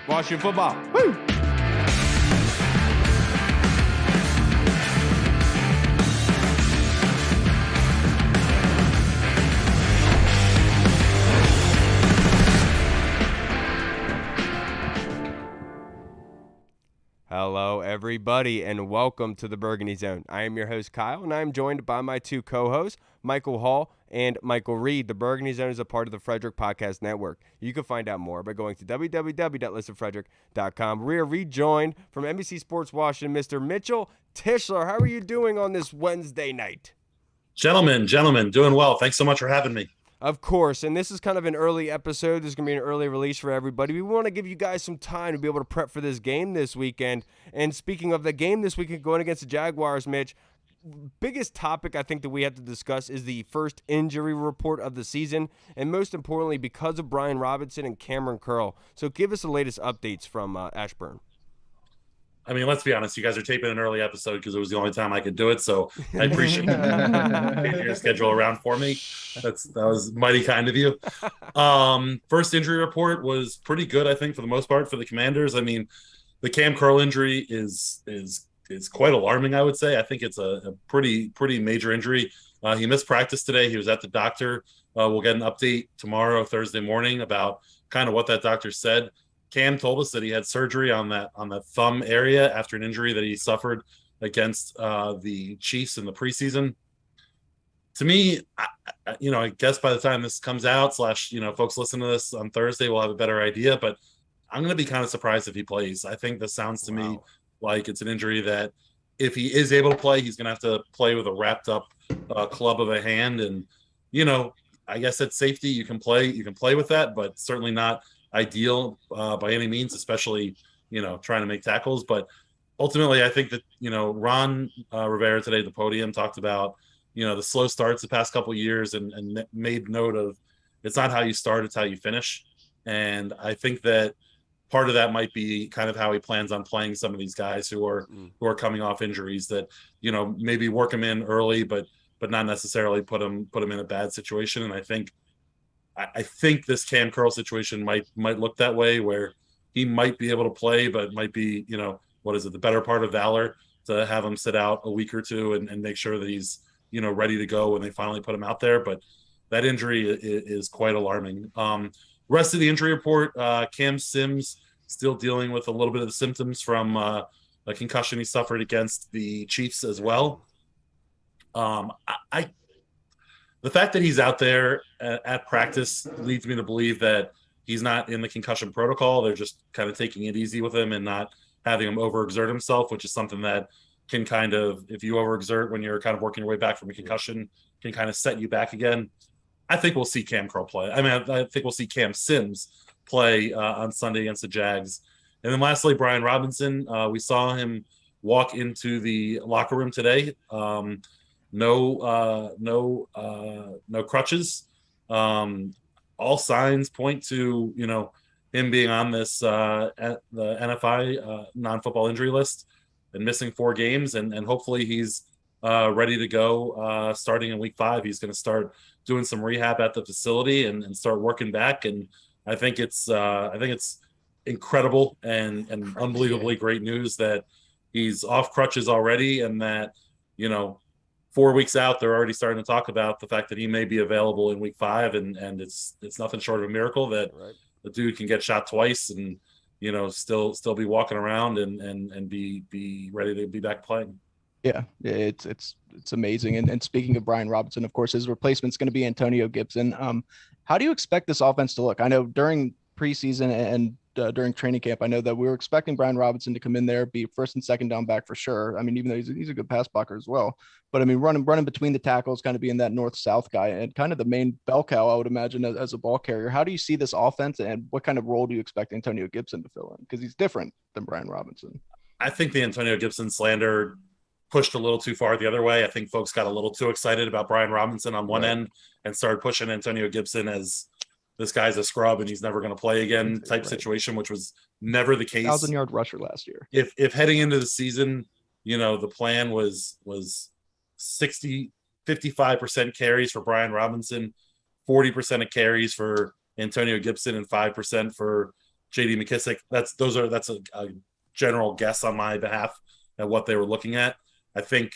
Washington football. Woo! Hello, everybody, and welcome to the Burgundy Zone. I am your host, Kyle, and I am joined by my two co-hosts, Michael Hall and Michael Reed. The Burgundy Zone is a part of the Frederick Podcast Network. You can find out more by going to www.listenfrederick.com. We are rejoined from NBC Sports Washington, Mr. Mitchell Tischler. How are you doing on this Wednesday night? Gentlemen, doing well. Thanks so much for having me. Of course, and this is kind of an early episode. This is going to be an early release for everybody. We want to give you guys some time to be able to prep for this game this weekend. And speaking of the game this weekend, going against the Jaguars, Mitch, biggest topic I think that we have to discuss is the first injury report of the season, and most importantly, because of Brian Robinson and Cameron Curl. So give us the latest updates from Ashburn. I mean, let's be honest. You guys are taping an early episode because it was the only time I could do it. So I appreciate your schedule around for me. That was mighty kind of you. First injury report was pretty good, I think, for the most part for the Commanders. I mean, the Cam Curl injury is quite alarming, I would say. I think it's a pretty major injury. He missed practice today. He was at the doctor. We'll get an update tomorrow, Thursday morning, about kind of what that doctor said. Cam told us that he had surgery on that thumb area after an injury that he suffered against the Chiefs in the preseason. To me, I guess by the time this comes out, folks listen to this on Thursday, we'll have a better idea. But I'm going to be kind of surprised if he plays. I think this sounds to me like it's an injury that if he is able to play, he's going to have to play with a wrapped up club of a hand. And, I guess at safety, you can play with that, but certainly not ideal by any means, especially trying to make tackles. But ultimately, I think that Ron Rivera today at the podium talked about the slow starts the past couple of years and made note of it's not how you start, it's how you finish. And I think that part of that might be kind of how he plans on playing some of these guys who are coming off injuries, that maybe work them in early, but not necessarily put them in a bad situation. And I think this Cam Curl situation might look that way, where he might be able to play, but it might be, the better part of valor to have him sit out a week or two and make sure that he's, ready to go when they finally put him out there. But that injury is quite alarming. Rest of the injury report, Cam Sims still dealing with a little bit of the symptoms from a concussion he suffered against the Chiefs as well. The fact that he's out there at practice leads me to believe that he's not in the concussion protocol. They're just kind of taking it easy with him and not having him overexert himself, which is something that can kind of, if you overexert when you're kind of working your way back from a concussion, can kind of set you back again. I think we'll see Cam Curl play. I mean, I think we'll see Cam Sims play on Sunday against the Jags. And then lastly, Brian Robinson, we saw him walk into the locker room today. No crutches. All signs point to him being on this the NFI non-football injury list and missing 4 games, and hopefully he's ready to go starting in week 5. He's going to start doing some rehab at the facility and start working back. And I think it's incredible and unbelievably great news that he's off crutches already, and that 4 weeks out, they're already starting to talk about the fact that he may be available in week 5, and it's nothing short of a miracle that the dude can get shot twice and still be walking around and be ready to be back playing. Yeah, it's amazing. And speaking of Brian Robinson, of course, his replacement's going to be Antonio Gibson. How do you expect this offense to look? I know during preseason and during training camp, I know that we were expecting Brian Robinson to come in there, be first and second down back for sure. I mean, even though he's a good pass blocker as well, but I mean, running between the tackles, kind of being that north-south guy and kind of the main bell cow, I would imagine, as a ball carrier. How do you see this offense, and what kind of role do you expect Antonio Gibson to fill in? Because he's different than Brian Robinson. I think the Antonio Gibson slander pushed a little too far the other way. I think folks got a little too excited about Brian Robinson on one end and started pushing Antonio Gibson as this guy's a scrub and he's never going to play again type situation, which was never the case. 1,000-yard rusher last year. If heading into the season, the plan was 55% carries for Brian Robinson, 40% of carries for Antonio Gibson, and 5% for J.D. McKissick. That's a general guess on my behalf at what they were looking at. I think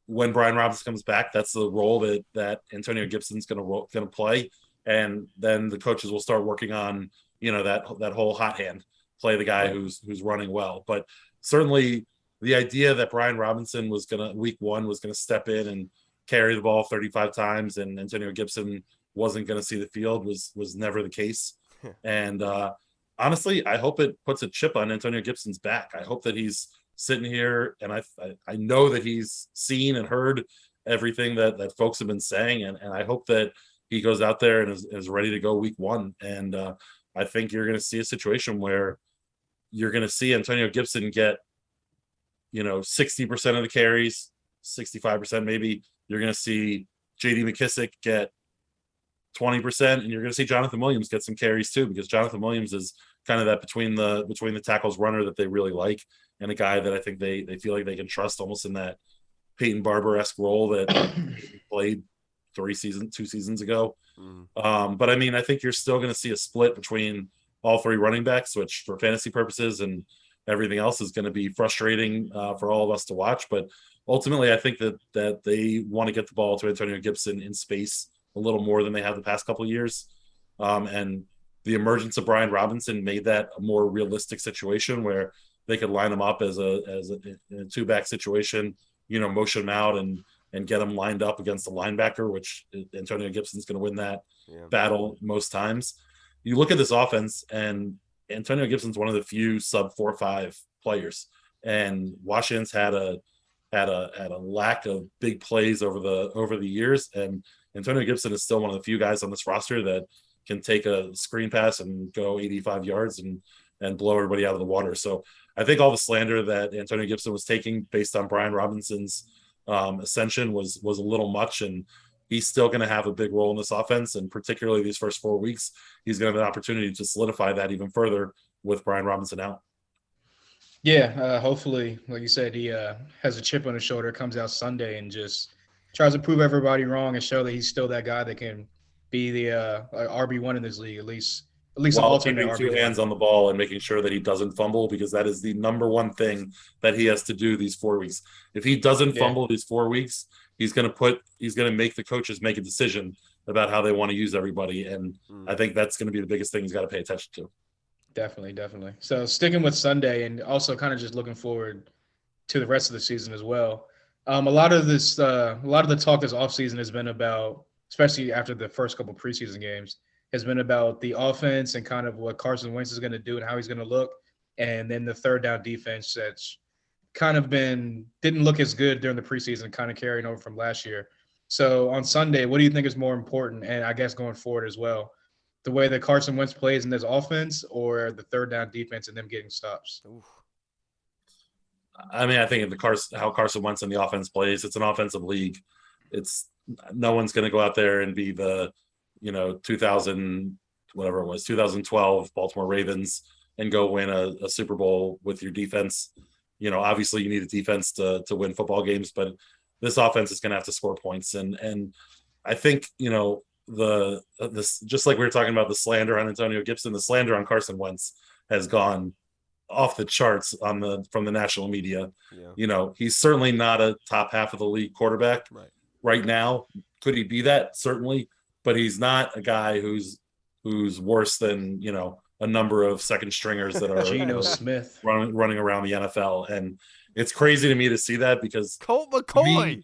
when Brian Robinson comes back, that's the role that Antonio Gibson's going to play, and then the coaches will start working on that whole hot hand, play the guy who's running well. But certainly the idea that Brian Robinson was week one was gonna step in and carry the ball 35 times and Antonio Gibson wasn't gonna see the field was never the case. And honestly, I hope it puts a chip on Antonio Gibson's back. I hope that he's sitting here, and I know that he's seen and heard everything that folks have been saying, and I hope that he goes out there and is ready to go week one. And I think you're going to see a situation where you're going to see Antonio Gibson get 60% of the carries, 65% maybe. You're going to see J.D. McKissick get 20%, and you're going to see Jonathan Williams get some carries too, because Jonathan Williams is kind of that between the tackles runner that they really like, and a guy that I think they feel like they can trust, almost in that Peyton Barber-esque role that he played 2 seasons ago. But I mean, I think you're still going to see a split between all 3 running backs, which for fantasy purposes and everything else is going to be frustrating for all of us to watch. But ultimately, I think that they want to get the ball to Antonio Gibson in space a little more than they have the past couple of years. And the emergence of Brian Robinson made that a more realistic situation where they could line him up as a 2-back situation, motion him out and get him lined up against the linebacker, which Antonio Gibson's going to win that battle most times. You look at this offense, and Antonio Gibson's one of the few sub 4.5 players, and Washington's had a lack of big plays over the years, and Antonio Gibson is still one of the few guys on this roster that can take a screen pass and go 85 yards and blow everybody out of the water. So I think all the slander that Antonio Gibson was taking based on Brian Robinson's ascension was a little much, and he's still going to have a big role in this offense, and particularly these first 4 weeks, he's going to have an opportunity to solidify that even further with Brian Robinson out. Yeah, hopefully, like you said, he has a chip on his shoulder, comes out Sunday and just tries to prove everybody wrong and show that he's still that guy that can be the RB1 in this league, at least while keeping 2 hands on the ball and making sure that he doesn't fumble, because that is the number one thing that he has to do these 4 weeks. If he doesn't fumble these 4 weeks, he's going to make the coaches make a decision about how they want to use everybody. And I think that's going to be the biggest thing he's got to pay attention to. Definitely. So sticking with Sunday, and also kind of just looking forward to the rest of the season as well. A lot of the talk this offseason has been about, especially after the first couple preseason games, has been about the offense and kind of what Carson Wentz is going to do and how he's going to look. And then the third down defense that's kind of didn't look as good during the preseason, kind of carrying over from last year. So on Sunday, what do you think is more important? And I guess going forward as well, the way that Carson Wentz plays in this offense, or the third down defense and them getting stops? I mean, I think how Carson Wentz in the offense plays, it's an offensive league. It's no one's going to go out there and be the 2012 Baltimore Ravens and go win a Super Bowl with your defense. Obviously you need a defense to win football games, but this offense is going to have to score points. And I think, this, just like we were talking about the slander on Antonio Gibson, the slander on Carson Wentz has gone off the charts from the national media. He's certainly not a top half of the league quarterback right now. Could he be that? Certainly. But he's not a guy who's worse than, a number of second stringers that are Geno Smith running around the NFL. And it's crazy to me to see that, because Colt McCoy,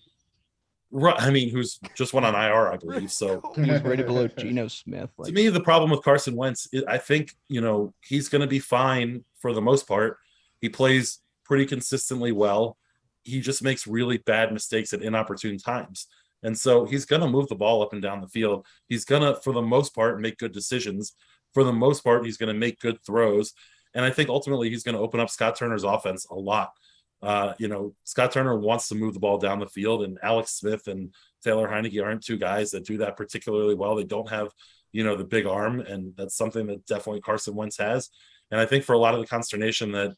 who's just went on IR, I believe. So He was rated below Geno Smith. to me, the problem with Carson Wentz, I think, he's going to be fine for the most part. He plays pretty consistently well. He just makes really bad mistakes at inopportune times. And so he's going to move the ball up and down the field. He's going to, for the most part, make good decisions. For the most part, he's going to make good throws. And I think ultimately he's going to open up Scott Turner's offense a lot. Scott Turner wants to move the ball down the field, and Alex Smith and Taylor Heineke aren't 2 guys that do that particularly well. They don't have, the big arm, and that's something that definitely Carson Wentz has. And I think for a lot of the consternation that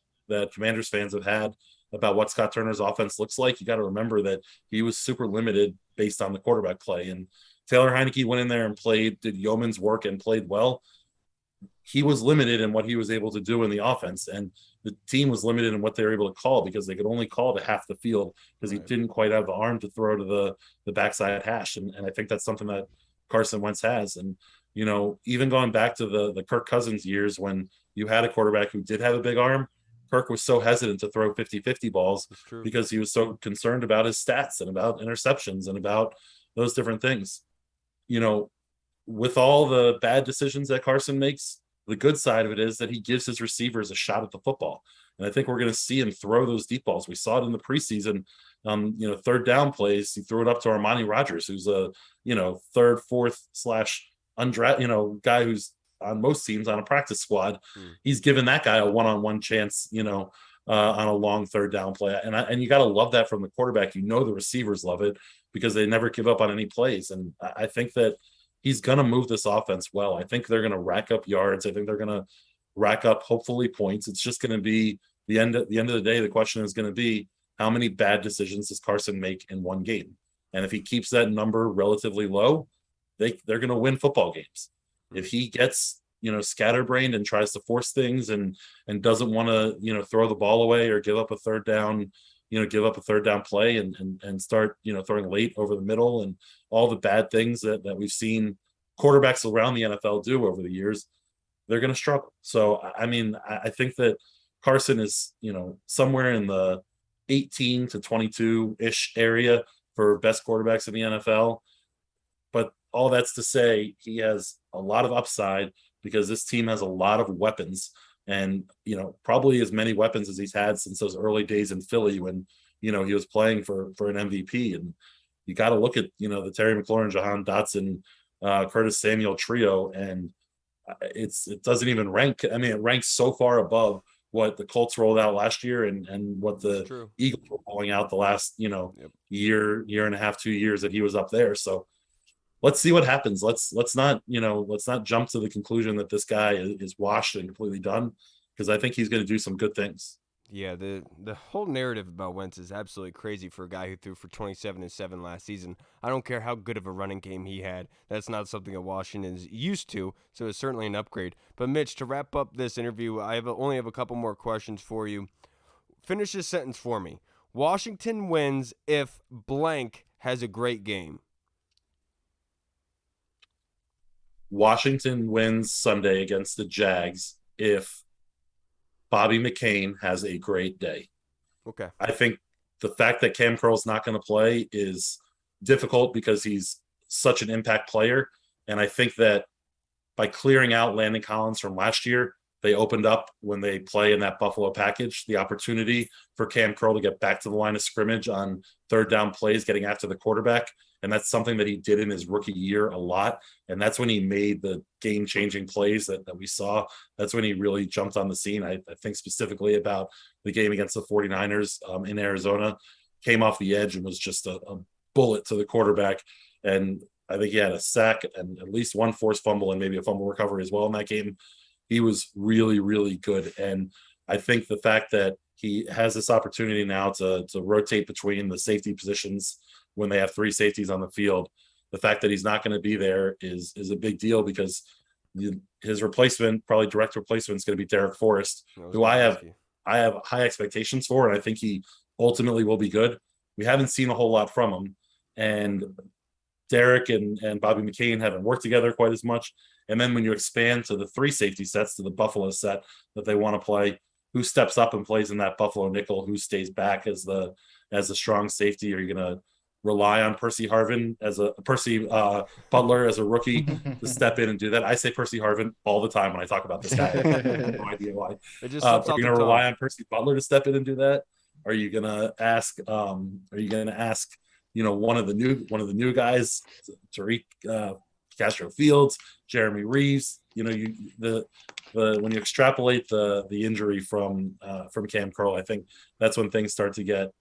Commanders fans have had about what Scott Turner's offense looks like, you got to remember that he was super limited based on the quarterback play. And Taylor Heineke went in there and did yeoman's work and played well. he was limited in what he was able to do in the offense, and the team was limited in what they were able to call because they could only call to half the field because he didn't quite have the arm to throw to the backside hash. And I think that's something that Carson Wentz has. And, even going back to the Kirk Cousins years when you had a quarterback who did have a big arm, Kirk was so hesitant to throw 50-50 balls because he was so concerned about his stats and about interceptions and about those different things. With all the bad decisions that Carson makes, the good side of it is that he gives his receivers a shot at the football. And I think we're going to see him throw those deep balls. We saw it in the preseason, third down plays. He threw it up to Armani Rogers, who's a, third, fourth / undrafted, guy who's on most teams on a practice squad. He's given that guy a one-on-one chance, on a long third down play. And you got to love that from the quarterback. The receivers love it because they never give up on any plays. And I think that he's going to move this offense well. I think they're going to rack up yards. I think they're going to rack up, hopefully, points. It's just going to be the end of the day. The question is going to be, how many bad decisions does Carson make in one game? And if he keeps that number relatively low, they're going to win football games. If he gets, scatterbrained and tries to force things and doesn't want to, throw the ball away or give up a third down, play and start, throwing late over the middle and all the bad things that we've seen quarterbacks around the NFL do over the years, they're going to struggle. So, I think that Carson is, somewhere in the 18 to 22-ish area for best quarterbacks in the NFL. But all that's to say, he has a lot of upside because this team has a lot of weapons and, probably as many weapons as he's had since those early days in Philly when, he was playing for an MVP. And you got to look at, the Terry McLaurin, Jahan Dotson, Curtis Samuel trio. And it doesn't even rank. It ranks so far above what the Colts rolled out last year and what the Eagles were rolling out the last, year and a half, 2 years that he was up there. So let's see what happens. Let's not jump to the conclusion that this guy is washed and completely done, because I think he's going to do some good things. Yeah, the whole narrative about Wentz is absolutely crazy for a guy who threw for 27-7 last season. I don't care how good of a running game he had. That's not something that Washington is used to, so it's certainly an upgrade. But Mitch, to wrap up this interview, I only have a couple more questions for you. Finish this sentence for me. Washington wins if blank has a great game. Washington wins Sunday against the Jags if Bobby McCain has a great day. Okay. I think the fact that Cam Curl's not going to play is difficult because he's such an impact player. And I think that by clearing out Landon Collins from last year, they opened up, when they play in that Buffalo package, the opportunity for Cam Curl to get back to the line of scrimmage on third down plays, getting after the quarterback. And that's something that he did in his rookie year a lot. And that's when he made the game-changing plays that we saw. That's when he really jumped on the scene. I think specifically about the game against the 49ers in Arizona, came off the edge and was just a bullet to the quarterback. And I think he had a sack and at least one forced fumble and maybe a fumble recovery as well in that game. He was really, really good. And I think the fact that he has this opportunity now to rotate between the safety positions when they have three safeties on the field, the fact that he's not going to be there is a big deal, because his replacement, probably direct replacement, is going to be Derek Forrest, who I have high expectations for, and I think he ultimately will be good. We haven't seen a whole lot from him, and Derek and Bobby McCain haven't worked together quite as much. And then when you expand to the three safety sets, to the Buffalo set that they want to play, who steps up and plays in that Buffalo nickel? Who stays back as the strong safety? Are you going to rely on Percy Butler as a rookie to step in and do that? I say Percy Harvin all the time when I talk about this guy. I have no idea why. Are you going to rely on Percy Butler to step in and do that? Are you going to ask? One of the new guys, Tariq Castro Fields, Jeremy Reeves. When you extrapolate the injury from Cam Curl, I think that's when things start to get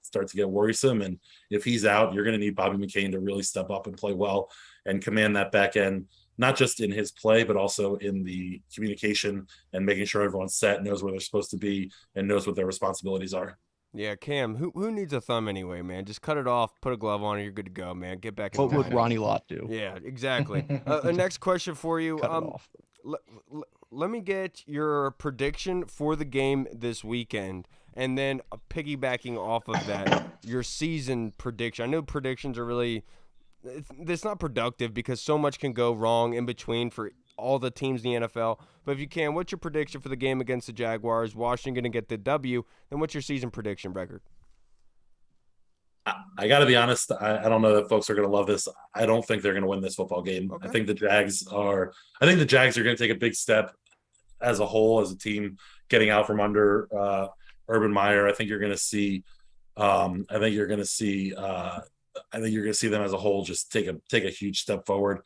worrisome. And if he's out, you're going to need Bobby McCain to really step up and play well and command that back end, not just in his play, but also in the communication and making sure everyone's set, knows where they're supposed to be, and knows what their responsibilities are. Yeah, Cam, who needs a thumb anyway, man? Just cut it off, put a glove on, and you're good to go, man. Get back in What would Ronnie Lott do? Yeah, exactly. Next question for you. Cut it off. let me get your prediction for the game this weekend, and then piggybacking off of that, your season prediction. I know predictions are really it's not productive because so much can go wrong in between for all the teams in the NFL. But if you can, what's your prediction for the game against the Jaguars? Washington going to get the W. Then what's your season prediction record? I got to be honest. I don't know that folks are going to love this. I don't think they're going to win this football game. Okay. I think the Jags are going to take a big step as a whole, as a team, getting out from under Urban Meyer. I think you're going to see. I think you're going to see them as a whole just take a huge step forward.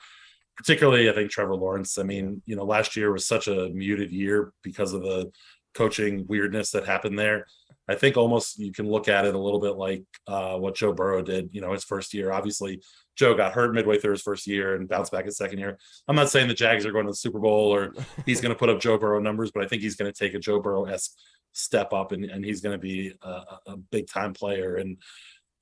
Particularly, I think Trevor Lawrence. I mean, last year was such a muted year because of the coaching weirdness that happened there. I think almost you can look at it a little bit like what Joe Burrow did, his first year. Obviously, Joe got hurt midway through his first year and bounced back his second year. I'm not saying the Jags are going to the Super Bowl or he's going to put up Joe Burrow numbers, but I think he's going to take a Joe Burrow-esque step up and he's going to be a big-time player. And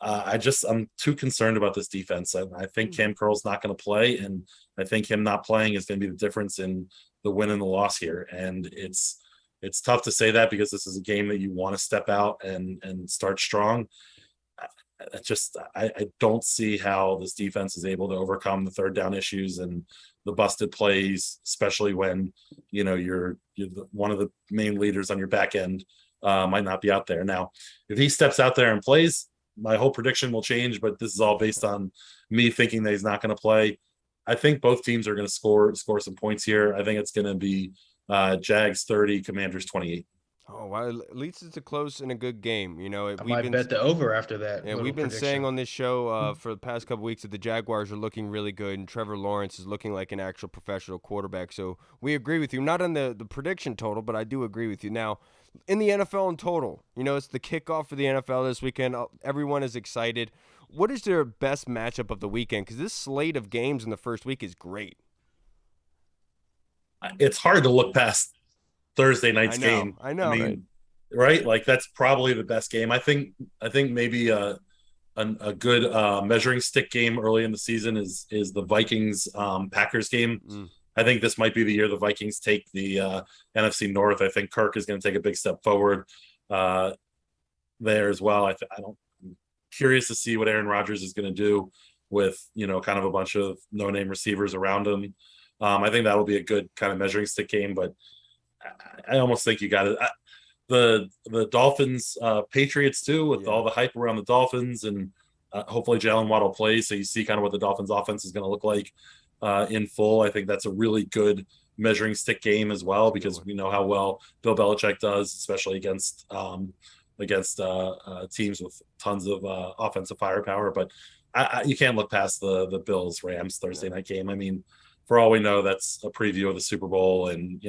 I'm too concerned about this defense. I think Cam Curl's not going to play, and I think him not playing is going to be the difference in the win and the loss here. And it's tough to say that because this is a game that you want to step out and start strong. I don't see how this defense is able to overcome the third down issues and the busted plays, especially when you're one of the main leaders on your back end might not be out there. Now, if he steps out there and plays, my whole prediction will change, but this is all based on me thinking that he's not going to play. I think both teams are going to score some points here. I think it's going to be Jags 30, Commanders 28. Oh, well, at least it's a close and a good game. I might bet the over after that. Yeah, we've been saying on this show for the past couple weeks that the Jaguars are looking really good, and Trevor Lawrence is looking like an actual professional quarterback. So we agree with you. Not on the prediction total, but I do agree with you. Now, in the NFL in total, it's the kickoff for the NFL this weekend. Everyone is excited. What is their best matchup of the weekend? Because this slate of games in the first week is great. It's hard to look past Thursday night's game. I know. I mean, right? Like that's probably the best game. I think maybe a good measuring stick game early in the season is the Vikings Packers game. I think this might be the year the Vikings take the NFC North. I think Kirk is going to take a big step forward there as well. I'm curious to see what Aaron Rodgers is going to do with kind of a bunch of no-name receivers around him. I think that will be a good kind of measuring stick game, but I almost think you got it. The Dolphins Patriots too, with all the hype around the Dolphins, and hopefully Jalen Waddle plays, so you see kind of what the Dolphins offense is going to look like in full. I think that's a really good measuring stick game as well, because we know how well Bill Belichick does, especially against teams with tons of offensive firepower. But you can't look past the Bills Rams Thursday night game. I mean, for all we know, that's a preview of the Super Bowl, and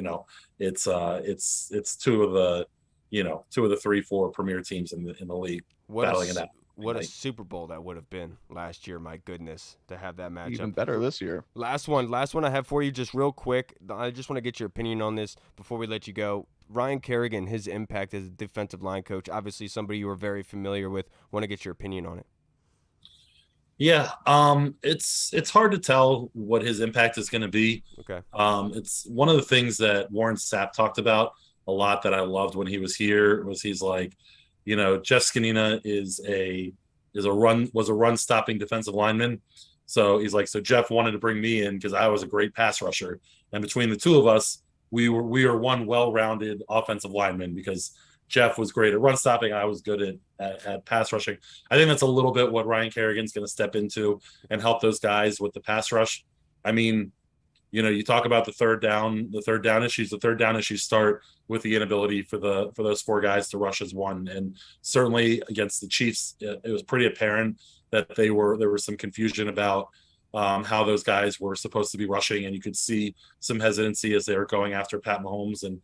it's two of the 3-4 premier teams in the league battling it out. What a Super Bowl that would have been last year. My goodness, to have that matchup. Even better this year. Last one I have for you, just real quick. I just want to get your opinion on this before we let you go. Ryan Kerrigan, his impact as a defensive line coach, obviously somebody you are very familiar with. Want to get your opinion on it. Yeah, it's hard to tell what his impact is going to be. Okay. It's one of the things that Warren Sapp talked about a lot that I loved when he was here. He's like, Jeff Skanina was a run stopping defensive lineman. So he's like, so Jeff wanted to bring me in because I was a great pass rusher, and between the two of us, we are one well-rounded offensive lineman because Jeff was great at run stopping. I was good at pass rushing. I think that's a little bit what Ryan Kerrigan's going to step into and help those guys with the pass rush. I mean, you talk about the third down issues. The third down issues start with the inability for those four guys to rush as one. And certainly against the Chiefs, it was pretty apparent that there was some confusion about how those guys were supposed to be rushing, and you could see some hesitancy as they were going after Pat Mahomes. And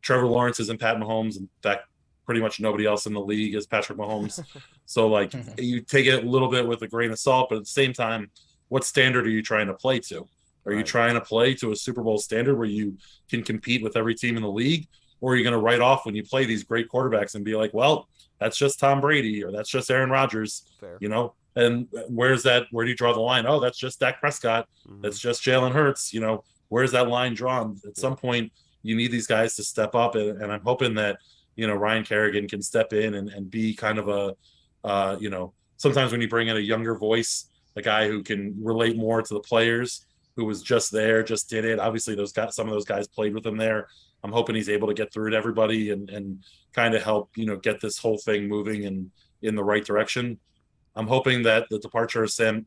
Trevor Lawrence isn't Pat Mahomes. In fact, pretty much nobody else in the league is Patrick Mahomes. So you take it a little bit with a grain of salt, but at the same time, what standard are you trying to play to? Are you trying to play to a Super Bowl standard where you can compete with every team in the league? Or are you going to write off when you play these great quarterbacks and be like, well, that's just Tom Brady or that's just Aaron Rodgers, Fair. And where's that? Where do you draw the line? Oh, that's just Dak Prescott. Mm-hmm. That's just Jalen Hurts. where's that line drawn? At some point, you need these guys to step up, and I'm hoping that Ryan Kerrigan can step in and be kind of a sometimes when you bring in a younger voice, a guy who can relate more to the players, who was just there, just did it. Obviously, some of those guys played with him there. I'm hoping he's able to get through to everybody and kind of help get this whole thing moving in the right direction. I'm hoping that the departure of Sam,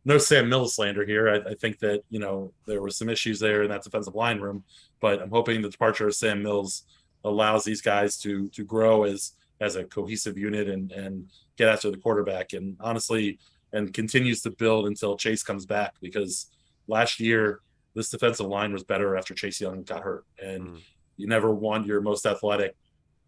no Sam Mills slander here. I think that there were some issues there in that defensive line room, but I'm hoping the departure of Sam Mills allows these guys to grow as a cohesive unit and get after the quarterback, and honestly, and continues to build until Chase comes back, because last year this defensive line was better after Chase Young got hurt, and you never want your most athletic,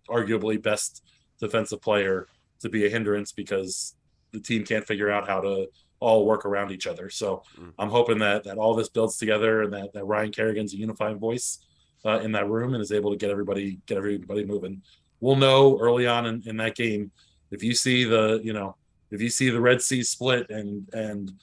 arguably best defensive player to be a hindrance because the team can't figure out how to all work around each other. So I'm hoping that all this builds together, and that Ryan Kerrigan's a unifying voice in that room and is able to get everybody moving. We'll know early on in that game if you see the Red Sea split and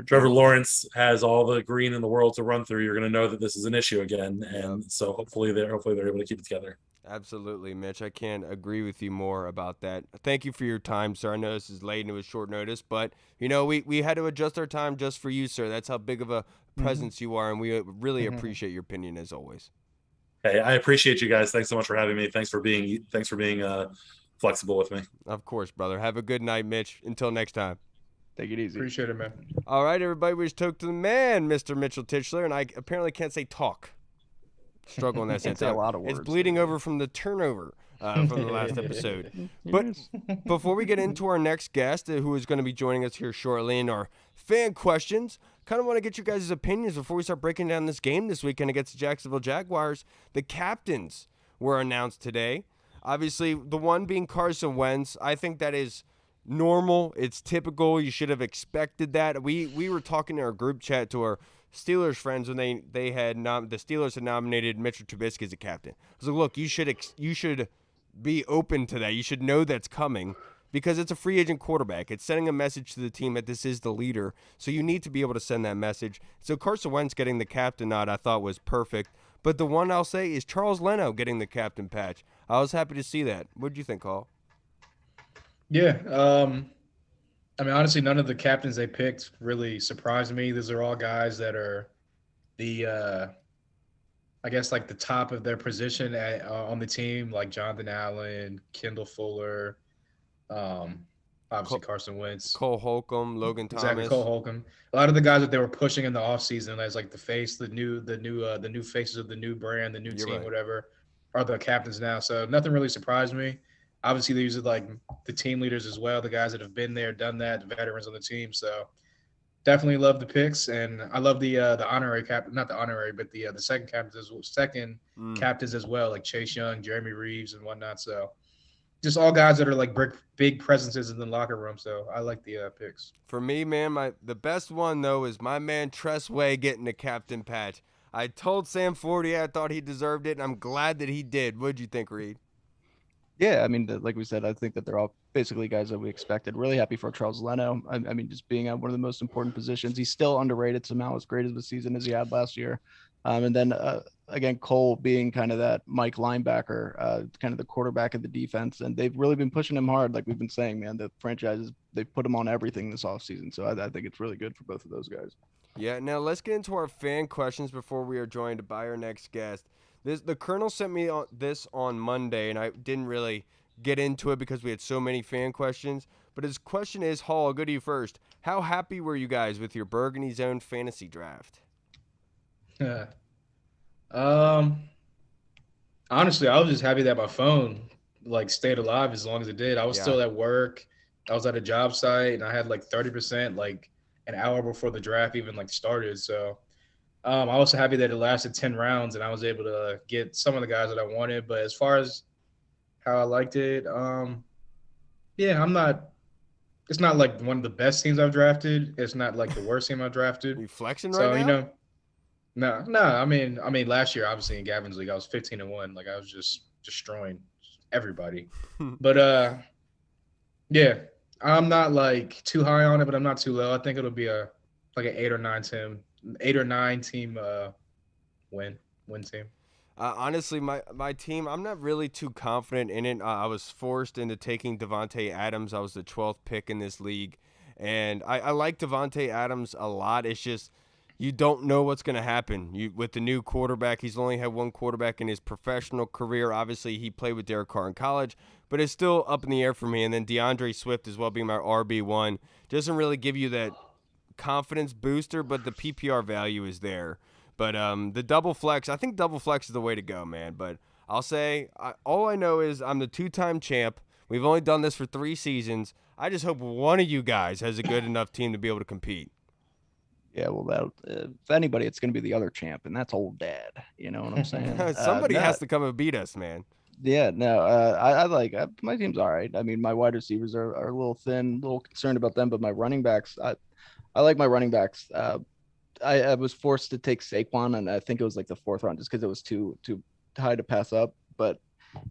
Trevor Lawrence has all the green in the world to run through, you're going to know that this is an issue again. And so hopefully they're able to keep it together. Absolutely, Mitch. I can't agree with you more about that. Thank you for your time, sir. I know this is late and it was short notice, but we had to adjust our time just for you, sir. That's how big of a presence you are, and we really appreciate your opinion as always. Hey, I appreciate you guys. Thanks so much for having me. Thanks for being flexible with me. Of course, brother. Have a good night, Mitch. Until next time. Take it easy. Appreciate it, man. All right, everybody. We just talked to the man, Mr. Mitchell Tischler, and I apparently can't say talk. Struggle on that sentence. A lot of words. It's bleeding over from the turnover from the last episode. But before we get into our next guest, who is going to be joining us here shortly in our fan questions, kind of want to get you guys' opinions before we start breaking down this game this weekend against the Jacksonville Jaguars. The captains were announced today. Obviously, the one being Carson Wentz. I think that is normal. It's typical. You should have expected that. We were talking in our group chat to our Steelers friends when the Steelers had nominated Mitch Trubisky as a captain. I was like, look, you should be open to that. You should know that's coming because it's a free agent quarterback. It's sending a message to the team that this is the leader. So you need to be able to send that message. So Carson Wentz getting the captain nod I thought was perfect. But the one I'll say is Charles Leno getting the captain patch. I was happy to see that. What did you think, Hall? Yeah. I mean, honestly, none of the captains they picked really surprised me. These are all guys that are the the top of their position on the team, like Jonathan Allen, Kendall Fuller, obviously Carson Wentz, Cole Holcomb, Logan Thomas. Exactly, Cole Holcomb. A lot of the guys that they were pushing in the offseason as like the face, the new faces of the new brand, the new team, right. Whatever, are the captains now. So nothing really surprised me. Obviously, these are like the team leaders as well, the guys that have been there, done that, the veterans on the team. So definitely love the picks, and I love the honorary captain, not the honorary, but the second captains as well, like Chase Young, Jeremy Reeves, and whatnot. So just all guys that are like big presences in the locker room. So I like the picks. For me, man, the best one though is my man Tress Way getting the captain patch. I told Sam Fortier I thought he deserved it, and I'm glad that he did. What'd you think, Reed? Yeah, I mean, like we said, I think that they're all basically guys that we expected. Really happy for Charles Leno. I mean, just being at one of the most important positions. He's still underrated somehow, as great as the season as he had last year. And then, again, Cole being kind of that Mike linebacker, kind of the quarterback of the defense. And they've really been pushing him hard, like we've been saying, man. The franchises, they've put him on everything this offseason. So I think it's really good for both of those guys. Yeah, now let's get into our fan questions before we are joined by our next guest. The Colonel sent me this on Monday, and I didn't really get into it because we had so many fan questions. But his question is, Hall, I'll go to you first. How happy were you guys with your Burgundy Zone fantasy draft? Honestly, I was just happy that my phone stayed alive as long as it did. I was still at work. I was at a job site, and I had 30% an hour before the draft even started. So I was happy that it lasted 10 rounds and I was able to get some of the guys that I wanted. But as far as how I liked it, it's not one of the best teams I've drafted. It's not the worst team I've drafted. Are you flexing right now? No. I mean, last year, obviously in Gavin's league, I was 15-1. I was just destroying everybody. But yeah, I'm not like too high on it, but I'm not too low. I think it'll be a like an 8 or 9 team win team. Honestly, my team, I'm not really too confident in it. I was forced into taking Devontae Adams. I was the 12th pick in this league, and I like Devontae Adams a lot. It's just you don't know what's going to happen. With the new quarterback, he's only had one quarterback in his professional career. Obviously, he played with Derek Carr in college, but it's still up in the air for me. And then DeAndre Swift as well being my RB1 doesn't really give you that confidence booster, but the PPR value is there. But the double flex, I think double flex is the way to go, man. But I'll say, all I know is I'm the 2-time champ. We've only done this for 3 seasons. I just hope one of you guys has a good enough team to be able to compete. Yeah, well, if anybody, it's going to be the other champ, and that's old dad. You know what I'm saying? Somebody has to come and beat us, man. Yeah, no, I like my team's all right. I mean, my wide receivers are a little thin, a little concerned about them, but my running backs, I like my running backs. I was forced to take Saquon, and I think it was like the 4th round, just because it was too high to pass up. But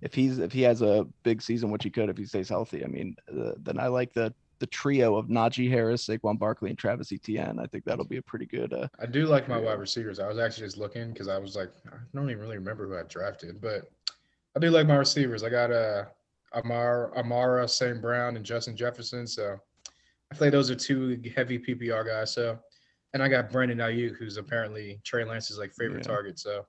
if he has a big season, which he could if he stays healthy, I mean, then I like the trio of Najee Harris, Saquon Barkley, and Travis Etienne. I think that'll be a pretty good. I do like my wide receivers. I was actually just looking because I was like, I don't even really remember who I drafted, but I do like my receivers. I got Amara St. Brown, and Justin Jefferson. So I feel like those are 2 heavy PPR guys. So, and I got Brandon Ayuk, who's apparently Trey Lance's like favorite target. So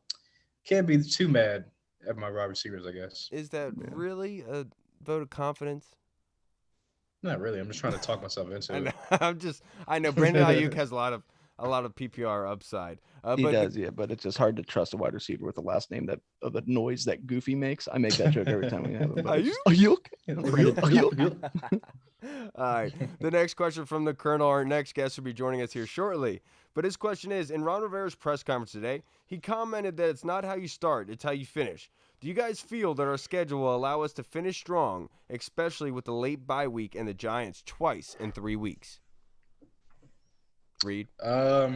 can't be too mad at my wide receivers, I guess. Is that really a vote of confidence? Not really. I'm just trying to talk myself into it. I know Brandon Ayuk has a lot of PPR upside. He does, yeah, but it's just hard to trust a wide receiver with a last name that of a noise that Goofy makes. I make that joke every time we have him. Ayuk. All right. The next question from the Colonel. Our next guest will be joining us here shortly. But his question is, in Ron Rivera's press conference today, he commented that it's not how you start, it's how you finish. Do you guys feel that our schedule will allow us to finish strong, especially with the late bye week and the Giants twice in 3 weeks? Reed? Yeah,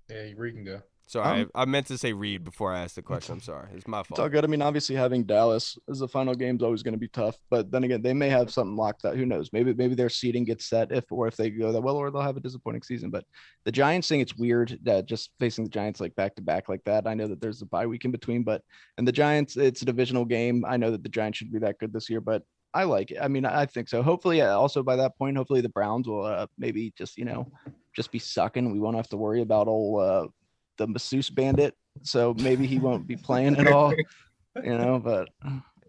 Reed can go. Sorry, I meant to say Reed before I asked the question. I'm sorry. It's my fault. It's all good. I mean, obviously having Dallas as the final game is always going to be tough, but then again, they may have something locked out. Who knows? Maybe their seeding gets set if they go that well, or they'll have a disappointing season. But the Giants thing, it's weird that just facing the Giants like back to back like that. I know that there's a bye week in between, and the Giants, it's a divisional game. I know that the Giants should be that good this year, but I like it. I mean, I think so. Hopefully, also by that point, hopefully the Browns will maybe just be sucking. We won't have to worry about the masseuse bandit, so maybe he won't be playing at all, but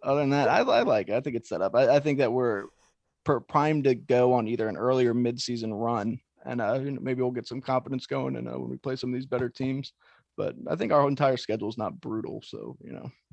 other than that, I like it. I think it's set up. I think that we're primed to go on either an early or mid-season run, and maybe we'll get some confidence going and when we play some of these better teams. But I think our entire schedule is not brutal, so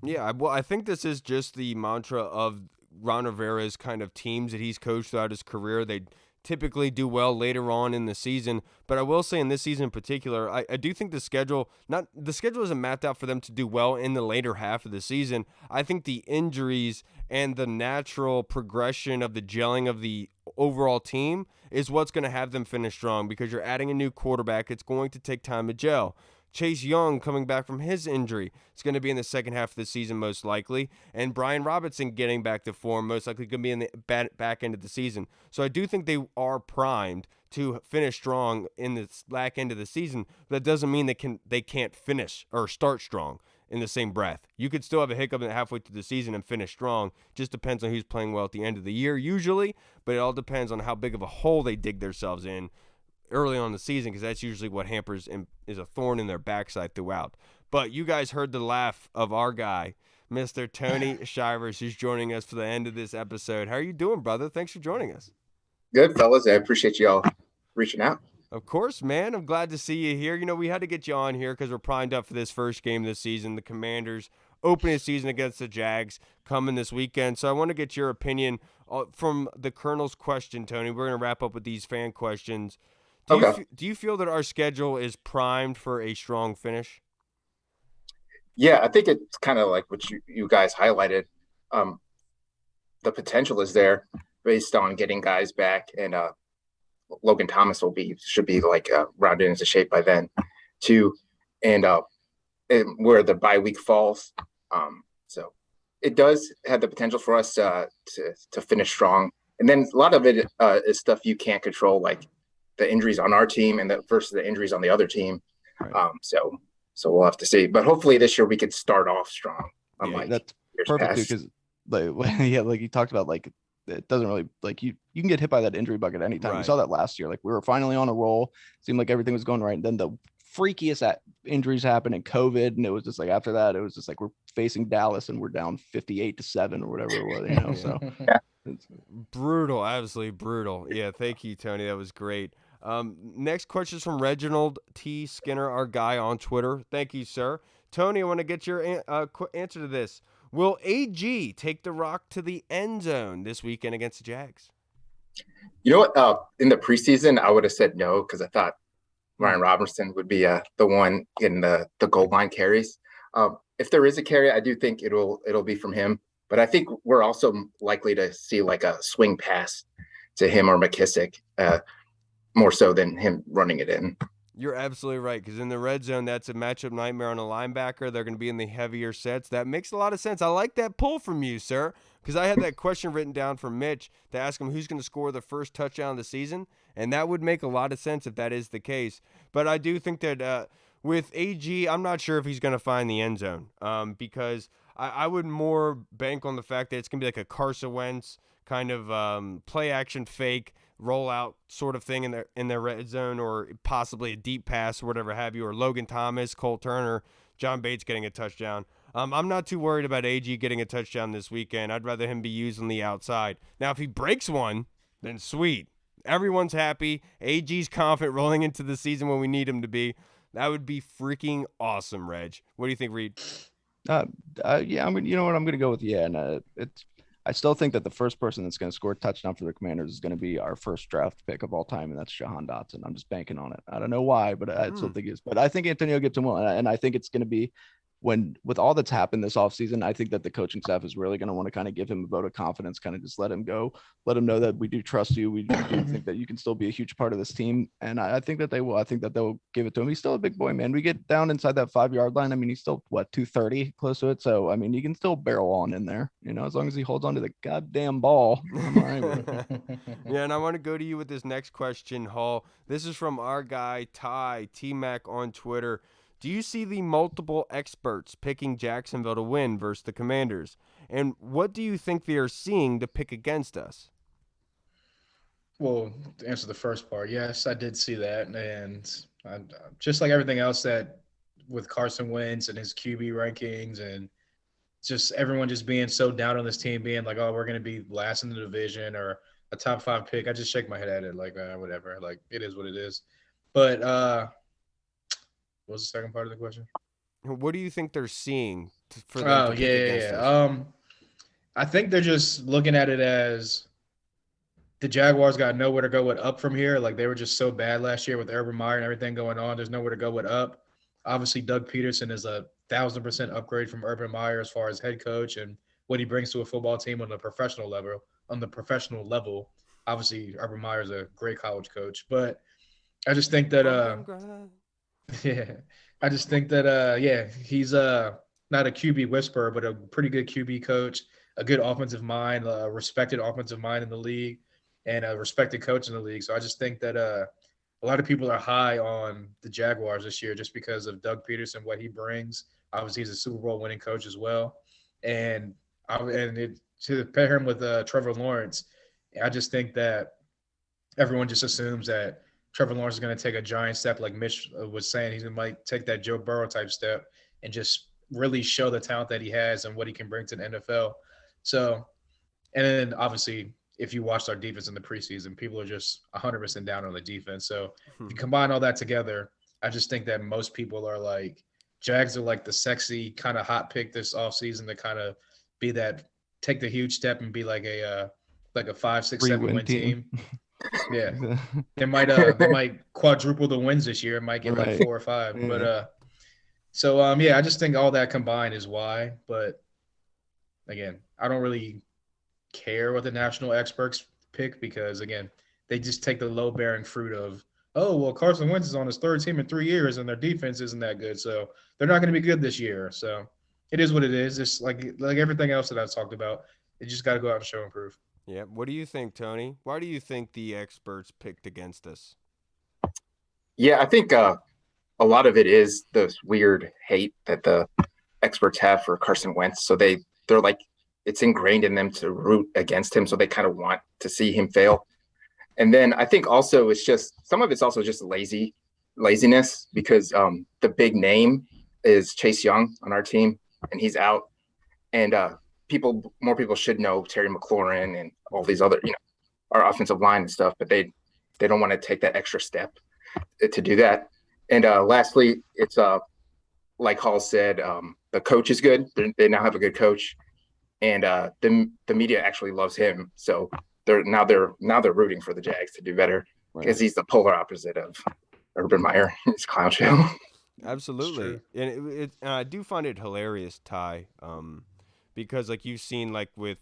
Yeah, well, I think this is just the mantra of Ron Rivera's kind of teams that he's coached throughout his career. They typically do well later on in the season, but I will say in this season in particular, I do think the schedule isn't mapped out for them to do well in the later half of the season. I think the injuries and the natural progression of the gelling of the overall team is what's going to have them finish strong, because you're adding a new quarterback. It's going to take time to gel. Chase Young coming back from his injury. It's going to be in the second half of the season most likely. And Brian Robinson getting back to form most likely going to be in the back end of the season. So I do think they are primed to finish strong in the back end of the season. But that doesn't mean they can't finish or start strong in the same breath. You could still have a hiccup halfway through the season and finish strong. Just depends on who's playing well at the end of the year usually. But it all depends on how big of a hole they dig themselves in early on in the season, because that's usually what hampers and is a thorn in their backside throughout. But you guys heard the laugh of our guy, Mr. Tony Shivers, who's joining us for the end of this episode. How are you doing, brother? Thanks for joining us. Good, fellas. I appreciate y'all reaching out. Of course, man. I'm glad to see you here. We had to get you on here because we're primed up for this first game this season. The Commanders opening the season against the Jags coming this weekend. So I want to get your opinion from the Colonel's question, Tony. We're going to wrap up with these fan questions. Do you feel that our schedule is primed for a strong finish? Yeah, I think it's kind of like what you guys highlighted. The potential is there based on getting guys back, and Logan Thomas should be like rounded into shape by then too, and where the bye week falls. So it does have the potential for us to finish strong And then a lot of it is stuff you can't control, like the injuries on our team and versus the injuries on the other team. Right. So we'll have to see. But hopefully this year we could start off strong. Yeah, That's years perfect past. because like like you talked about, like it doesn't really, like you can get hit by that injury bug at any time. We Right. saw that last year. Like we were finally on a roll, seemed like everything was going right, and then the freakiest injuries happened in COVID, and it was just like after that it was just like we're facing Dallas and we're down 58-7 or whatever it was, you know. So it's, Brutal, absolutely brutal. Yeah, thank you, Tony. That was great. Next question is from Reginald T. Skinner, our guy on Twitter. Thank you, sir. Tony, I want to get your answer to this. Will AG take the rock to the end zone this weekend against the Jags? You know what? In the preseason, I would have said no because I thought Ryan Robertson would be the one in the goal line carries. If there is a carry, I do think it'll be from him. But I think we're also likely to see like a swing pass to him or McKissick, more so than him running it in. You're absolutely right, because in the red zone, that's a matchup nightmare on a linebacker. They're going to be in the heavier sets. That makes a lot of sense. I like that pull from you, sir, because I had that question written down from Mitch to ask him who's going to score the first touchdown of the season, and that would make a lot of sense if that is the case. But I do think that with AG, I'm not sure if he's going to find the end zone, because I would more bank on the fact that it's going to be like a Carson Wentz kind of play action fake rollout sort of thing in their red zone, or possibly a deep pass or whatever have you, or Logan Thomas, Cole Turner, John Bates getting a touchdown. I'm not too worried about AG getting a touchdown this weekend. I'd rather him be used on the outside. Now, if he breaks one, then sweet. Everyone's happy. AG's confident rolling into the season when we need him to be. That would be freaking awesome, Reg. What do you think, Reed? yeah, I mean, you know what, I'm gonna go with and I still think that the first person that's going to score a touchdown for the Commanders is going to be our first draft pick of all time, and that's Jahan Dotson. I'm just banking on it. I don't know why, but I still think it is. But I think Antonio Gibson will, and I think it's going to be with all that's happened this offseason, I think that the coaching staff is really going to want to kind of give him a vote of confidence, kind of just let him go, let him know that we do trust you. We do think that you can still be a huge part of this team. And I think that they will. I think that they'll give it to him. He's still a big boy, man. We get down inside that 5-yard line. I mean, he's still 230 close to it. So, I mean, he can still barrel on in there, you know, as long as he holds on to the goddamn ball. I'm all right with it. Yeah, and I want to go to you with this next question, Hall. This is from our guy, Ty T-Mac on Twitter. Do you see the multiple experts picking Jacksonville to win versus the Commanders? And what do you think they are seeing to pick against us? Well, to answer the first part, yes, I did see that. And just like everything else that with Carson Wentz and his QB rankings and just everyone just being so down on this team, being like, oh, we're going to be last in the division or a top 5 pick. I just shake my head at it like, whatever. Like, it is what it is. But what was the second part of the question? What do you think they're seeing for them to pick against us? I think they're just looking at it as the Jaguars got nowhere to go with up from here. Like, they were just so bad last year with Urban Meyer and everything going on. There's nowhere to go with up. Obviously, Doug Peterson is 1,000% upgrade from Urban Meyer as far as head coach and what he brings to a football team on the professional level. Obviously, Urban Meyer is a great college coach, but I just think that he's not a QB whisperer, but a pretty good QB coach, a good offensive mind, a respected offensive mind in the league, and a respected coach in the league. So I just think that a lot of people are high on the Jaguars this year just because of Doug Peterson, what he brings. Obviously, he's a Super Bowl winning coach as well, and to pair him with Trevor Lawrence, I just think that everyone just assumes that Trevor Lawrence is going to take a giant step, like Mitch was saying. He might take that Joe Burrow type step and just really show the talent that he has and what he can bring to the NFL. So, and then obviously, if you watched our defense in the preseason, people are just 100% down on the defense. So if you combine all that together, I just think that most people are like, Jags are like the sexy kind of hot pick this offseason to kind of be that, take the huge step and be like a 5, 6, 7 win team. Yeah, they might quadruple the wins this year. It might get like 4 or 5. Yeah. But I just think all that combined is why. But again, I don't really care what the national experts pick because again, they just take the low bearing fruit of, oh well, Carson Wentz is on his 3rd team in 3 years and their defense isn't that good, so they're not going to be good this year. So it is what it is. It's like everything else that I've talked about. They just got to go out and show and prove. Yeah. What do you think, Tony? Why do you think the experts picked against us? Yeah, I think a lot of it is this weird hate that the experts have for Carson Wentz. So they're like it's ingrained in them to root against him. So they kind of want to see him fail. And then I think also it's just some of it's also just laziness because the big name is Chase Young on our team and he's out. And more people should know Terry McLaurin and all these other, our offensive line and stuff, but they don't want to take that extra step to do that. And lastly, it's like Hall said, the coach is good. They now have a good coach, and the media actually loves him. So they're rooting for the Jags to do better because he's the polar opposite of Urban Meyer, his clown show. Absolutely, and I do find it hilarious, Ty, because like you've seen like with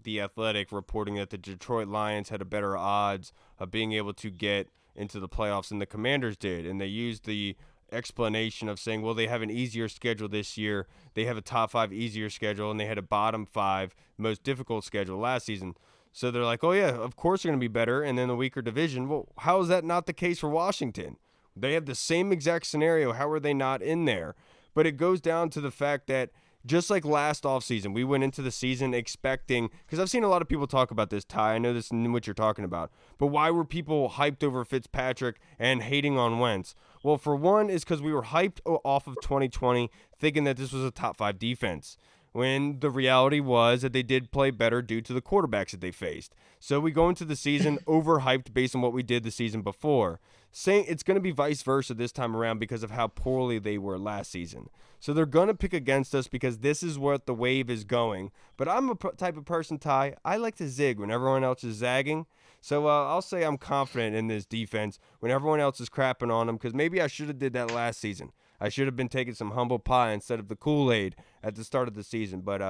the Athletic reporting that the Detroit Lions had a better odds of being able to get into the playoffs than the Commanders did, and they used the explanation of saying, well, they have an easier schedule this year, they have a top 5 easier schedule, and they had a bottom 5 most difficult schedule last season. So they're like, oh yeah, of course they're going to be better, and then the weaker division. Well, how is that not the case for Washington? They have the same exact scenario. How are they not in there? But it goes down to the fact that just like last offseason, we went into the season expecting, because I've seen a lot of people talk about this, Ty. I know this is what you're talking about. But why were people hyped over Fitzpatrick and hating on Wentz? Well, for one, is because we were hyped off of 2020, thinking that this was a top 5 defense, when the reality was that they did play better due to the quarterbacks that they faced. So we go into the season overhyped based on what we did the season before. Saying it's going to be vice versa this time around because of how poorly they were last season. So they're going to pick against us because this is what the wave is going. But I'm a type of person, Ty, I like to zig when everyone else is zagging. So I'll say I'm confident in this defense when everyone else is crapping on them, because maybe I should have did that last season. I should have been taking some humble pie instead of the Kool-Aid at the start of the season. But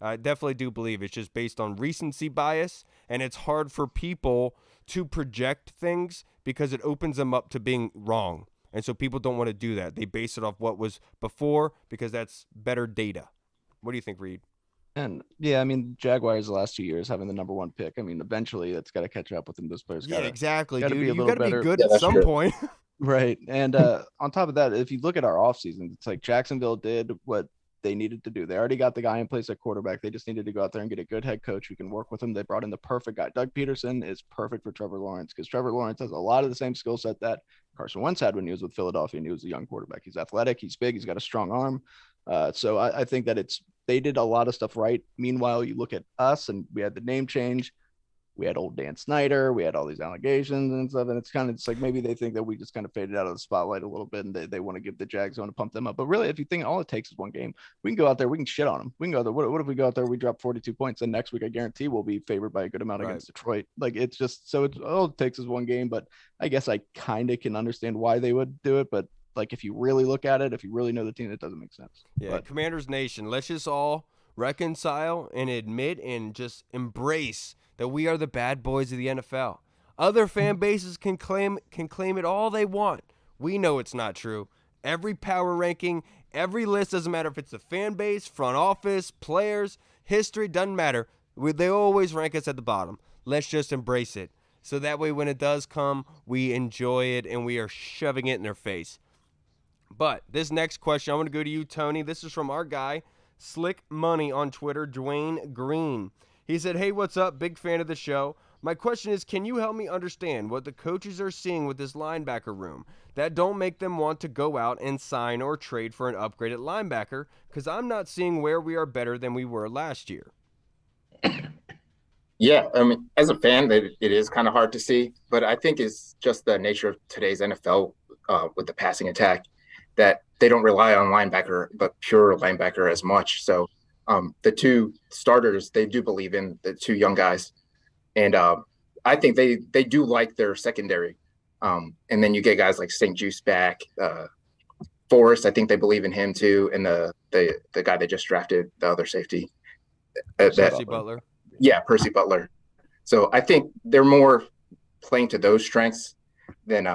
I definitely do believe it's just based on recency bias, and it's hard for people to project things because it opens them up to being wrong. And so people don't want to do that. They base it off what was before because that's better data. What do you think, Reed? And yeah, I mean, Jaguars the last 2 years having the number 1 pick. I mean, eventually that's got to catch up with them. Those players Yeah, exactly, gotta dude. be a You little got to be better. good Yeah, at that's some true. point. Right. And on top of that, if you look at our offseason, it's like Jacksonville did what they needed to do. They already got the guy in place at quarterback. They just needed to go out there and get a good head coach who can work with them. They brought in the perfect guy. Doug Peterson is perfect for Trevor Lawrence because Trevor Lawrence has a lot of the same skill set that Carson Wentz had when he was with Philadelphia and he was a young quarterback. He's athletic. He's big. He's got a strong arm. So I think that they did a lot of stuff right. Meanwhile, you look at us and we had the name change. We had old Dan Snyder. We had all these allegations and stuff. And it's like maybe they think that we just kind of faded out of the spotlight a little bit and they want to give the Jags on to pump them up. But really, if you think all it takes is one game, we can go out there, we can shit on them. We can go out there. What if we go out there, we drop 42 points, and next week I guarantee we'll be favored by a good amount against Detroit. Like it's just so it's all it takes is one game. But I guess I kind of can understand why they would do it. But like if you really look at it, if you really know the team, it doesn't make sense. Yeah, but Commanders Nation, let's just all reconcile and admit and just embrace that we are the bad boys of the NFL. Other fan bases can claim it all they want. We know it's not true. Every power ranking, every list, doesn't matter if it's the fan base, front office, players, history, doesn't matter. They always rank us at the bottom. Let's just embrace it. So that way when it does come, we enjoy it and we are shoving it in their face. But this next question, I want to go to you, Tony. This is from our guy, Slick Money on Twitter, Dwayne Green. He said, hey, what's up? Big fan of the show. My question is, can you help me understand what the coaches are seeing with this linebacker room that don't make them want to go out and sign or trade for an upgraded linebacker? Because I'm not seeing where we are better than we were last year. Yeah, I mean, as a fan, it is kind of hard to see, but I think it's just the nature of today's NFL with the passing attack that they don't rely on linebacker, but pure linebacker as much. So the two starters, they do believe in the two young guys. And I think they do like their secondary. And then you get guys like St. Juice back, Forrest, I think they believe in him too. And the guy they just drafted, the other safety. Percy Butler. Yeah, Percy Butler. So I think they're more playing to those strengths than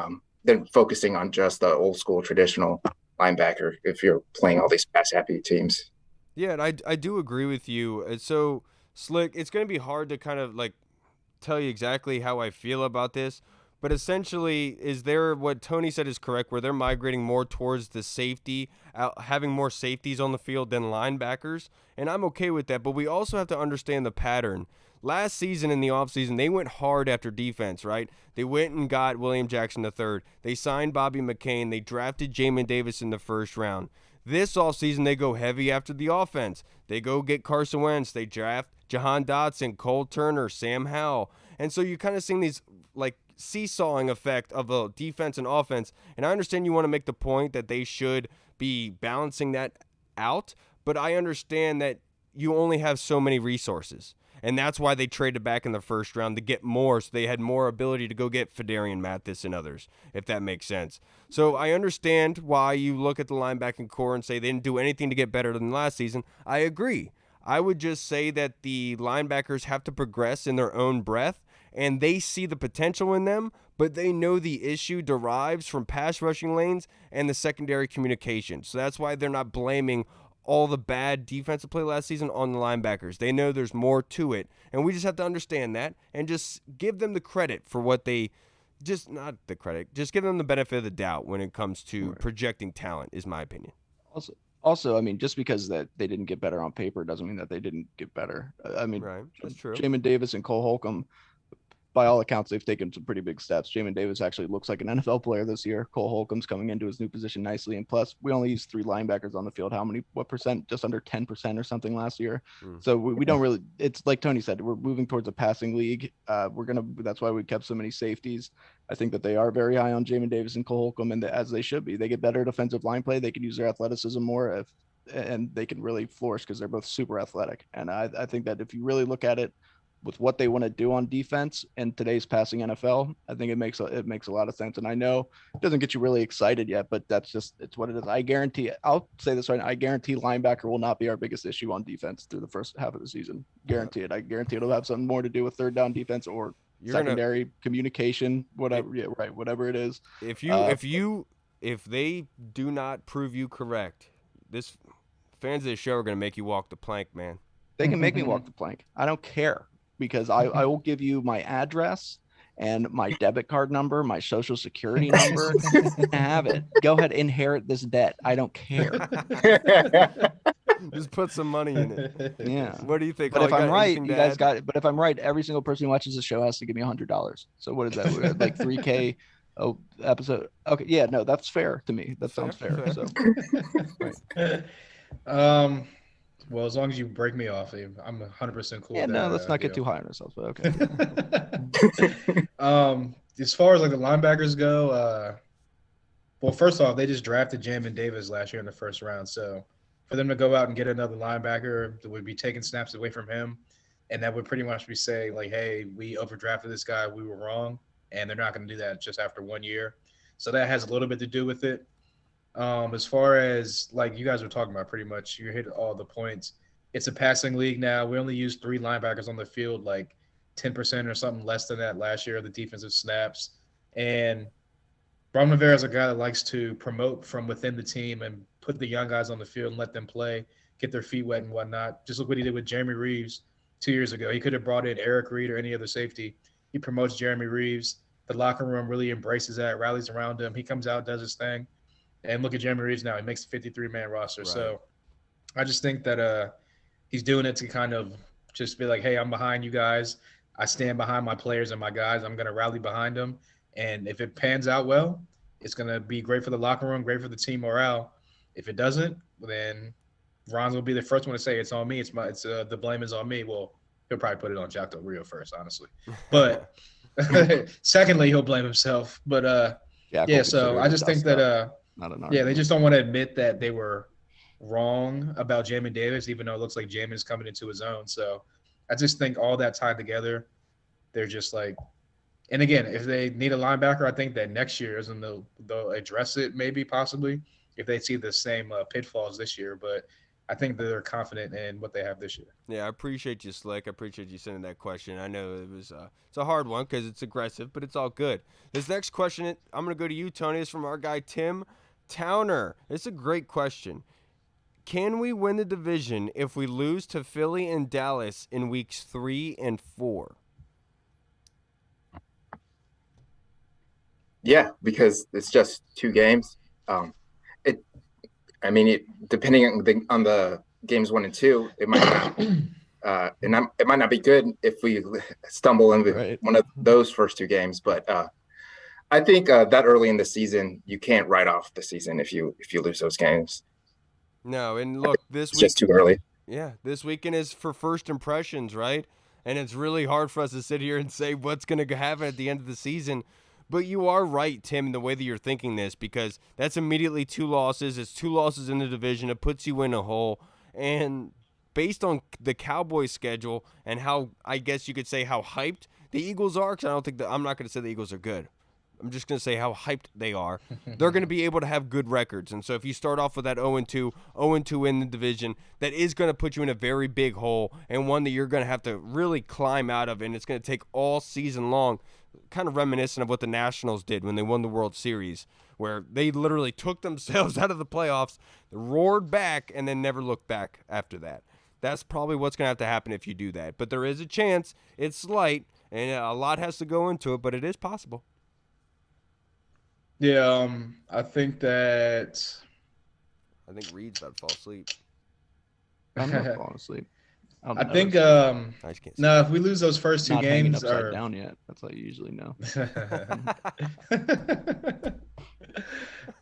focusing on just the old school traditional linebacker if you're playing all these pass happy teams. Yeah, and I do agree with you. So Slick, it's going to be hard to kind of like tell you exactly how I feel about this, but essentially, is there what Tony said is correct, where they're migrating more towards the safety, having more safeties on the field than linebackers? And I'm okay with that, but we also have to understand the pattern. Last season in the offseason, they went hard after defense, right? They went and got William Jackson III. They signed Bobby McCain. They drafted Jamin Davis in the first round. This offseason, they go heavy after the offense. They go get Carson Wentz. They draft Jahan Dotson, Cole Turner, Sam Howell. And so you're kind of seeing these like seesawing effect of a defense and offense. And I understand you want to make the point that they should be balancing that out, but I understand that you only have so many resources. And that's why they traded back in the first round to get more, so they had more ability to go get Fedarian Mathis and others, if that makes sense. So I understand why you look at the linebacking core and say they didn't do anything to get better than last season. I agree. I would just say that the linebackers have to progress in their own breath, and they see the potential in them, but they know the issue derives from pass rushing lanes and the secondary communication. So that's why they're not blaming all the bad defensive play last season on the linebackers. They know there's more to it, and we just have to understand that and just give them the credit for what they just give them the benefit of the doubt when it comes to projecting talent, is my opinion. Also, I mean, just because that they didn't get better on paper doesn't mean that they didn't get better. I mean, right, that's true. Jamin Davis and Cole Holcomb, by all accounts, they've taken some pretty big steps. Jamin Davis actually looks like an NFL player this year. Cole Holcomb's coming into his new position nicely. And plus, we only used 3 linebackers on the field. What percent? Just under 10% or something last year. So we don't really, it's like Tony said, we're moving towards a passing league. That's why we kept so many safeties. I think that they are very high on Jamin Davis and Cole Holcomb, and as they should be. They get better defensive line play. They can use their athleticism more and they can really flourish because they're both super athletic. And I think that if you really look at it, with what they want to do on defense in today's passing NFL, I think it makes a lot of sense. And I know it doesn't get you really excited yet, but it's what it is. I guarantee, I'll say this right now, I guarantee linebacker will not be our biggest issue on defense through the first half of the season. Guarantee it. I guarantee it'll have something more to do with third down defense or secondary communication, whatever. Yeah, right. Whatever it is. If they do not prove you correct, this fans of this show are going to make you walk the plank, man. They can make me walk the plank. I don't care. Because I will give you my address and my debit card number, my social security number. Have it. Go ahead, inherit this debt. I don't care. Just put some money in it. Yeah. What do you think? But if I'm right, you guys got it. But if I'm right, every single person who watches the show has to give me $100. So what is that? We're at like $3K episode. Okay. Yeah. No, that's fair to me. That sounds fair. So. Right. Well, as long as you break me off, I'm 100% cool. Yeah, no, let's not get too high on ourselves, but okay. As far as like the linebackers go, well, first off, they just drafted Jamin Davis last year in the first round. So for them to go out and get another linebacker that would be taking snaps away from him, and that would pretty much be saying like, hey, we overdrafted this guy, we were wrong, and they're not going to do that just after 1 year. So that has a little bit to do with it. As far as like you guys were talking about, pretty much you hit all the points. It's a passing league now. We only use 3 linebackers on the field, like 10% or something less than that last year of the defensive snaps. And Ron Rivera is a guy that likes to promote from within the team and put the young guys on the field and let them play, get their feet wet and whatnot. Just look what he did with Jeremy Reeves 2 years ago. He could have brought in Eric Reed or any other safety. He promotes Jeremy Reeves. The locker room really embraces that, rallies around him. He comes out, does his thing. And look at Jeremy Reeves now. He makes the 53-man roster. Right. So I just think that he's doing it to kind of just be like, hey, I'm behind you guys. I stand behind my players and my guys. I'm going to rally behind them. And if it pans out well, it's going to be great for the locker room, great for the team morale. If it doesn't, then Ron's will be the first one to say it's on me. The blame is on me. Well, he'll probably put it on Jack Del Rio first, honestly. But secondly, he'll blame himself. But yeah, so I just think that they just don't want to admit that they were wrong about Jamin Davis, even though it looks like Jamin is coming into his own. So I just think all that tied together, they're just like, and again, if they need a linebacker, I think that next year is when they'll address it, maybe possibly, if they see the same pitfalls this year. But I think that they're confident in what they have this year. Yeah, I appreciate you, Slick. I appreciate you sending that question. I know it was it's a hard one because it's aggressive, but it's all good. This next question, I'm going to go to you, Tony. It's from our guy Tim Towner. It's a great question. Can we win the division if we lose to Philly and Dallas in weeks 3 and 4? Yeah, because it's just 2 games. Depending on the games 1 and 2, it might not, it might not be good if we stumble into one of those first 2 games. But I think that early in the season, you can't write off the season if you lose those games. No, and look, this It's just too early. Yeah, this weekend is for first impressions, right? And it's really hard for us to sit here and say what's going to happen at the end of the season. But you are right, Tim, in the way that you're thinking this, because that's immediately 2 losses. It's 2 losses in the division. It puts you in a hole. And based on the Cowboys' schedule and how, I guess you could say, how hyped the Eagles are, because I'm not going to say the Eagles are good. I'm just going to say how hyped they are. They're going to be able to have good records. And so if you start off with that 0-2 in the division, that is going to put you in a very big hole and one that you're going to have to really climb out of. And it's going to take all season long, kind of reminiscent of what the Nationals did when they won the World Series, where they literally took themselves out of the playoffs, roared back, and then never looked back after that. That's probably what's going to have to happen if you do that. But there is a chance. It's slight, and a lot has to go into it, but it is possible. Yeah, I think Reed's about to fall asleep. I'm not falling asleep. I think I just can't see. no, if we lose those first 2 not hanging games, upside down yet. That's how you usually know.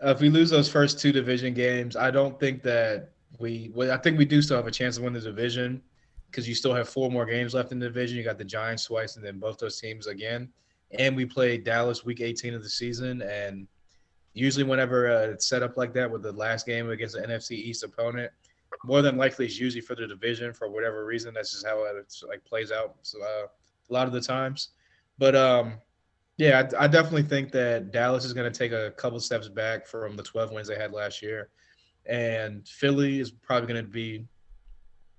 If we lose those first 2 division games, I don't think that I think we do still have a chance to win the division because you still have 4 more games left in the division. You got the Giants twice and then both those teams again. And we play Dallas week 18 of the season. And usually whenever it's set up like that with the last game against the NFC East opponent, more than likely it's usually for the division for whatever reason. That's just how it's plays out a lot of the times. But yeah, I definitely think that Dallas is going to take a couple steps back from the 12 wins they had last year. And Philly is probably going to be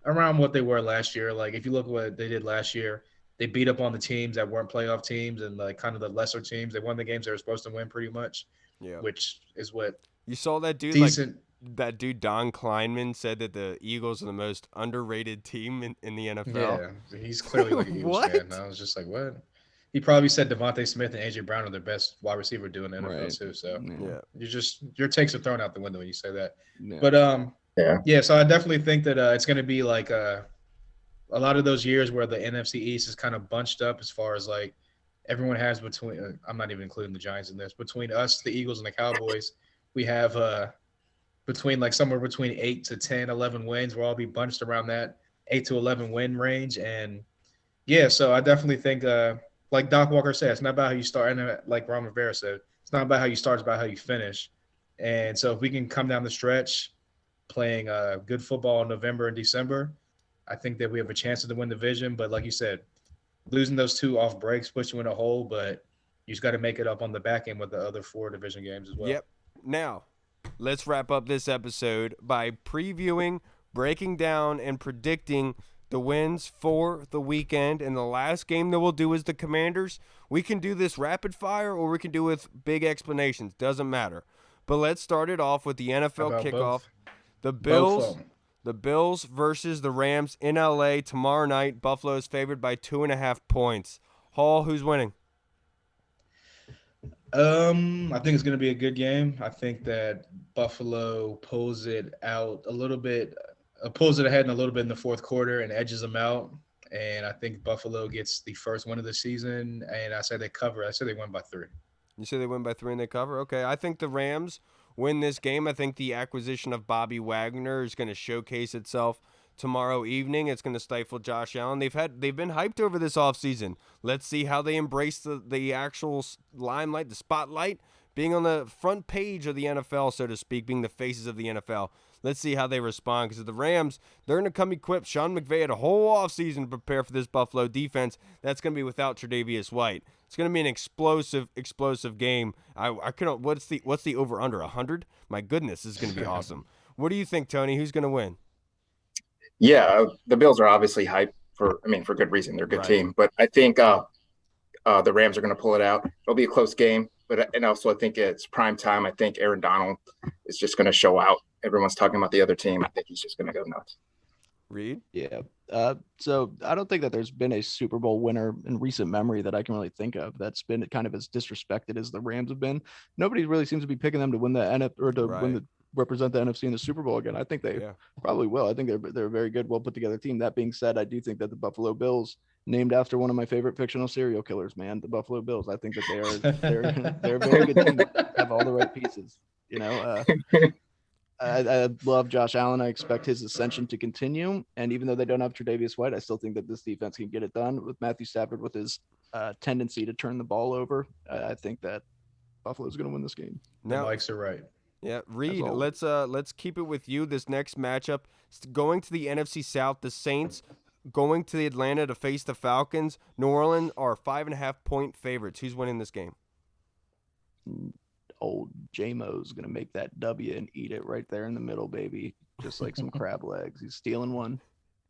around what they were last year. Like if you look at what they did last year, they beat up on the teams that weren't playoff teams and like kind of the lesser teams. They won the games they were supposed to win pretty much. Yeah. Which is what you saw that dude decent. That dude Don Kleinman said that the Eagles are the most underrated team in the NFL. Yeah, he's clearly like an Eagles fan. And I was just like, what? He probably said Devontae Smith and AJ Brown are the best wide receiver doing the NFL too. So your takes are thrown out the window when you say that. Yeah. But yeah. So I definitely think that it's going to be like a lot of those years where the NFC East is kind of bunched up as far as like everyone has between. I'm not even including the Giants in this. Between us, the Eagles, and the Cowboys, we have between like somewhere between 8 to 10, 11 wins. We'll all be bunched around that 8 to 11 win range. And yeah, so I definitely think. Like Doc Walker said, it's not about how you start, and like Ron Rivera said, it's not about how you start, it's about how you finish. And so if we can come down the stretch playing good football in November and December, I think that we have a chance to win the division. But like you said, losing those 2 off breaks puts you in a hole, but you just got to make it up on the back end with the other 4 division games as well. Yep. Now, let's wrap up this episode by previewing, breaking down, and predicting the wins for the weekend. And the last game that we'll do is the Commanders. We can do this rapid fire or we can do with big explanations. Doesn't matter. But let's start it off with the NFL kickoff. Both? The Bills versus the Rams in LA tomorrow night. Buffalo is favored by 2.5 points. Hall, who's winning? I think it's going to be a good game. I think that Buffalo pulls it out a little bit. Pulls it ahead in a little bit in the fourth quarter and edges them out. And I think Buffalo gets the first win of the season. And I said they cover. I said they win by 3. You say they win by 3 and they cover? Okay. I think the Rams win this game. I think the acquisition of Bobby Wagner is going to showcase itself tomorrow evening. It's going to stifle Josh Allen. They've been hyped over this offseason. Let's see how they embrace the actual limelight, the spotlight, being on the front page of the NFL, so to speak, being the faces of the NFL. Let's see how they respond, because the Rams, they're going to come equipped. Sean McVay had a whole offseason to prepare for this Buffalo defense. That's going to be without Tre'Davious White. It's going to be an explosive game. I couldn't. What's the over under 100? My goodness, this is going to be awesome. What do you think, Tony? Who's going to win? Yeah, the Bills are obviously hyped for good reason. They're a good team, but I think the Rams are going to pull it out. It'll be a close game. and also I think it's prime time. I think Aaron Donald is just going to show out. Everyone's talking about the other team. I think he's just going to go nuts. Reed? Yeah. So I don't think that there's been a Super Bowl winner in recent memory that I can really think of that's been kind of as disrespected as the Rams have been. Nobody really seems to be picking them to win the represent the NFC in the Super Bowl again. I think they probably will. I think they're a very good, well put together team. That being said, I do think that the Buffalo Bills, named after one of my favorite fictional serial killers, man, the Buffalo Bills. I think that they're a very good team. They have all the right pieces. I love Josh Allen. I expect his ascension to continue. And even though they don't have Tre'Davious White, I still think that this defense can get it done with Matthew Stafford with his tendency to turn the ball over. I think that Buffalo's going to win this game. The Mikes are right. Yeah, Reed, let's keep it with you. This next matchup, going to the NFC South, the Saints going to the Atlanta to face the Falcons. New Orleans are 5.5-point favorites. Who's winning this game? Old J-Mo's going to make that W and eat it right there in the middle, baby. Just like some crab legs. He's stealing one.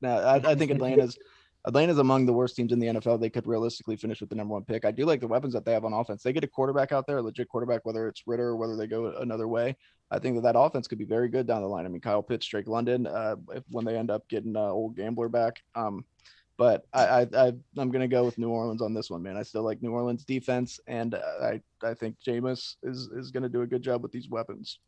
Now, I think Atlanta's among the worst teams in the NFL. They could realistically finish with the number 1 pick. I do like the weapons that they have on offense. They get a quarterback out there, a legit quarterback, whether it's Ritter or whether they go another way. I think that offense could be very good down the line. I mean, Kyle Pitts, Drake London, when they end up getting old Gambler back. But I'm going to go with New Orleans on this one, man. I still like New Orleans defense, and I think Jameis is going to do a good job with these weapons.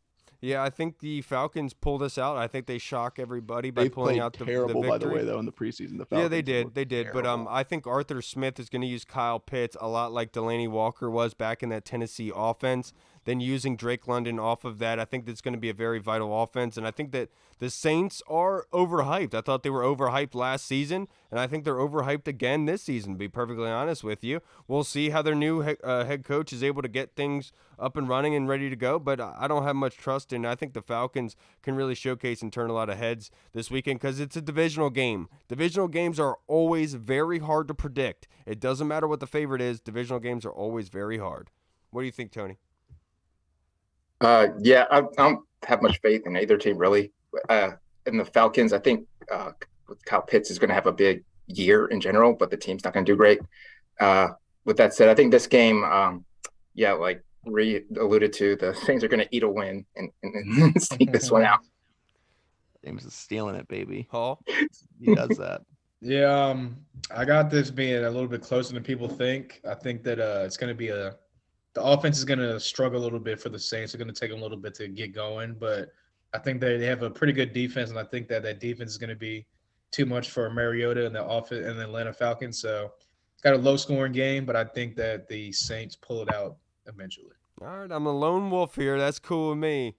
Yeah, I think the Falcons pulled us out. I think they shock everybody by pulling out the terrible, victory. by the way, though, in the preseason. The Falcons they did. Terrible. But I think Arthur Smith is going to use Kyle Pitts a lot like Delaney Walker was back in that Tennessee offense. Then using Drake London off of that, I think that's going to be a very vital offense. And I think that the Saints are overhyped. I thought they were overhyped last season, and I think they're overhyped again this season, to be perfectly honest with you. We'll see how their new head coach is able to get things up and running and ready to go, but I don't have much trust in. I think the Falcons can really showcase and turn a lot of heads this weekend because it's a divisional game. Divisional games are always very hard to predict. It doesn't matter what the favorite is. Divisional games are always very hard. What do you think, Tony? Yeah, I don't have much faith in either team, really. In the Falcons, I think Kyle Pitts is going to have a big year in general, but the team's not going to do great. With that said, I think this game, like Reed alluded to, the Saints are going to eat a win and sneak this one out. James is stealing it, baby. Hall? He does that. Yeah, I got this being a little bit closer than people think. I think that it's going to be the offense is going to struggle a little bit for the Saints. It's going to take them a little bit to get going, but I think they have a pretty good defense, and I think that defense is going to be too much for Mariota and the Atlanta Falcons. So it's got a low-scoring game, but I think that the Saints pull it out eventually. All right, I'm a lone wolf here. That's cool with me.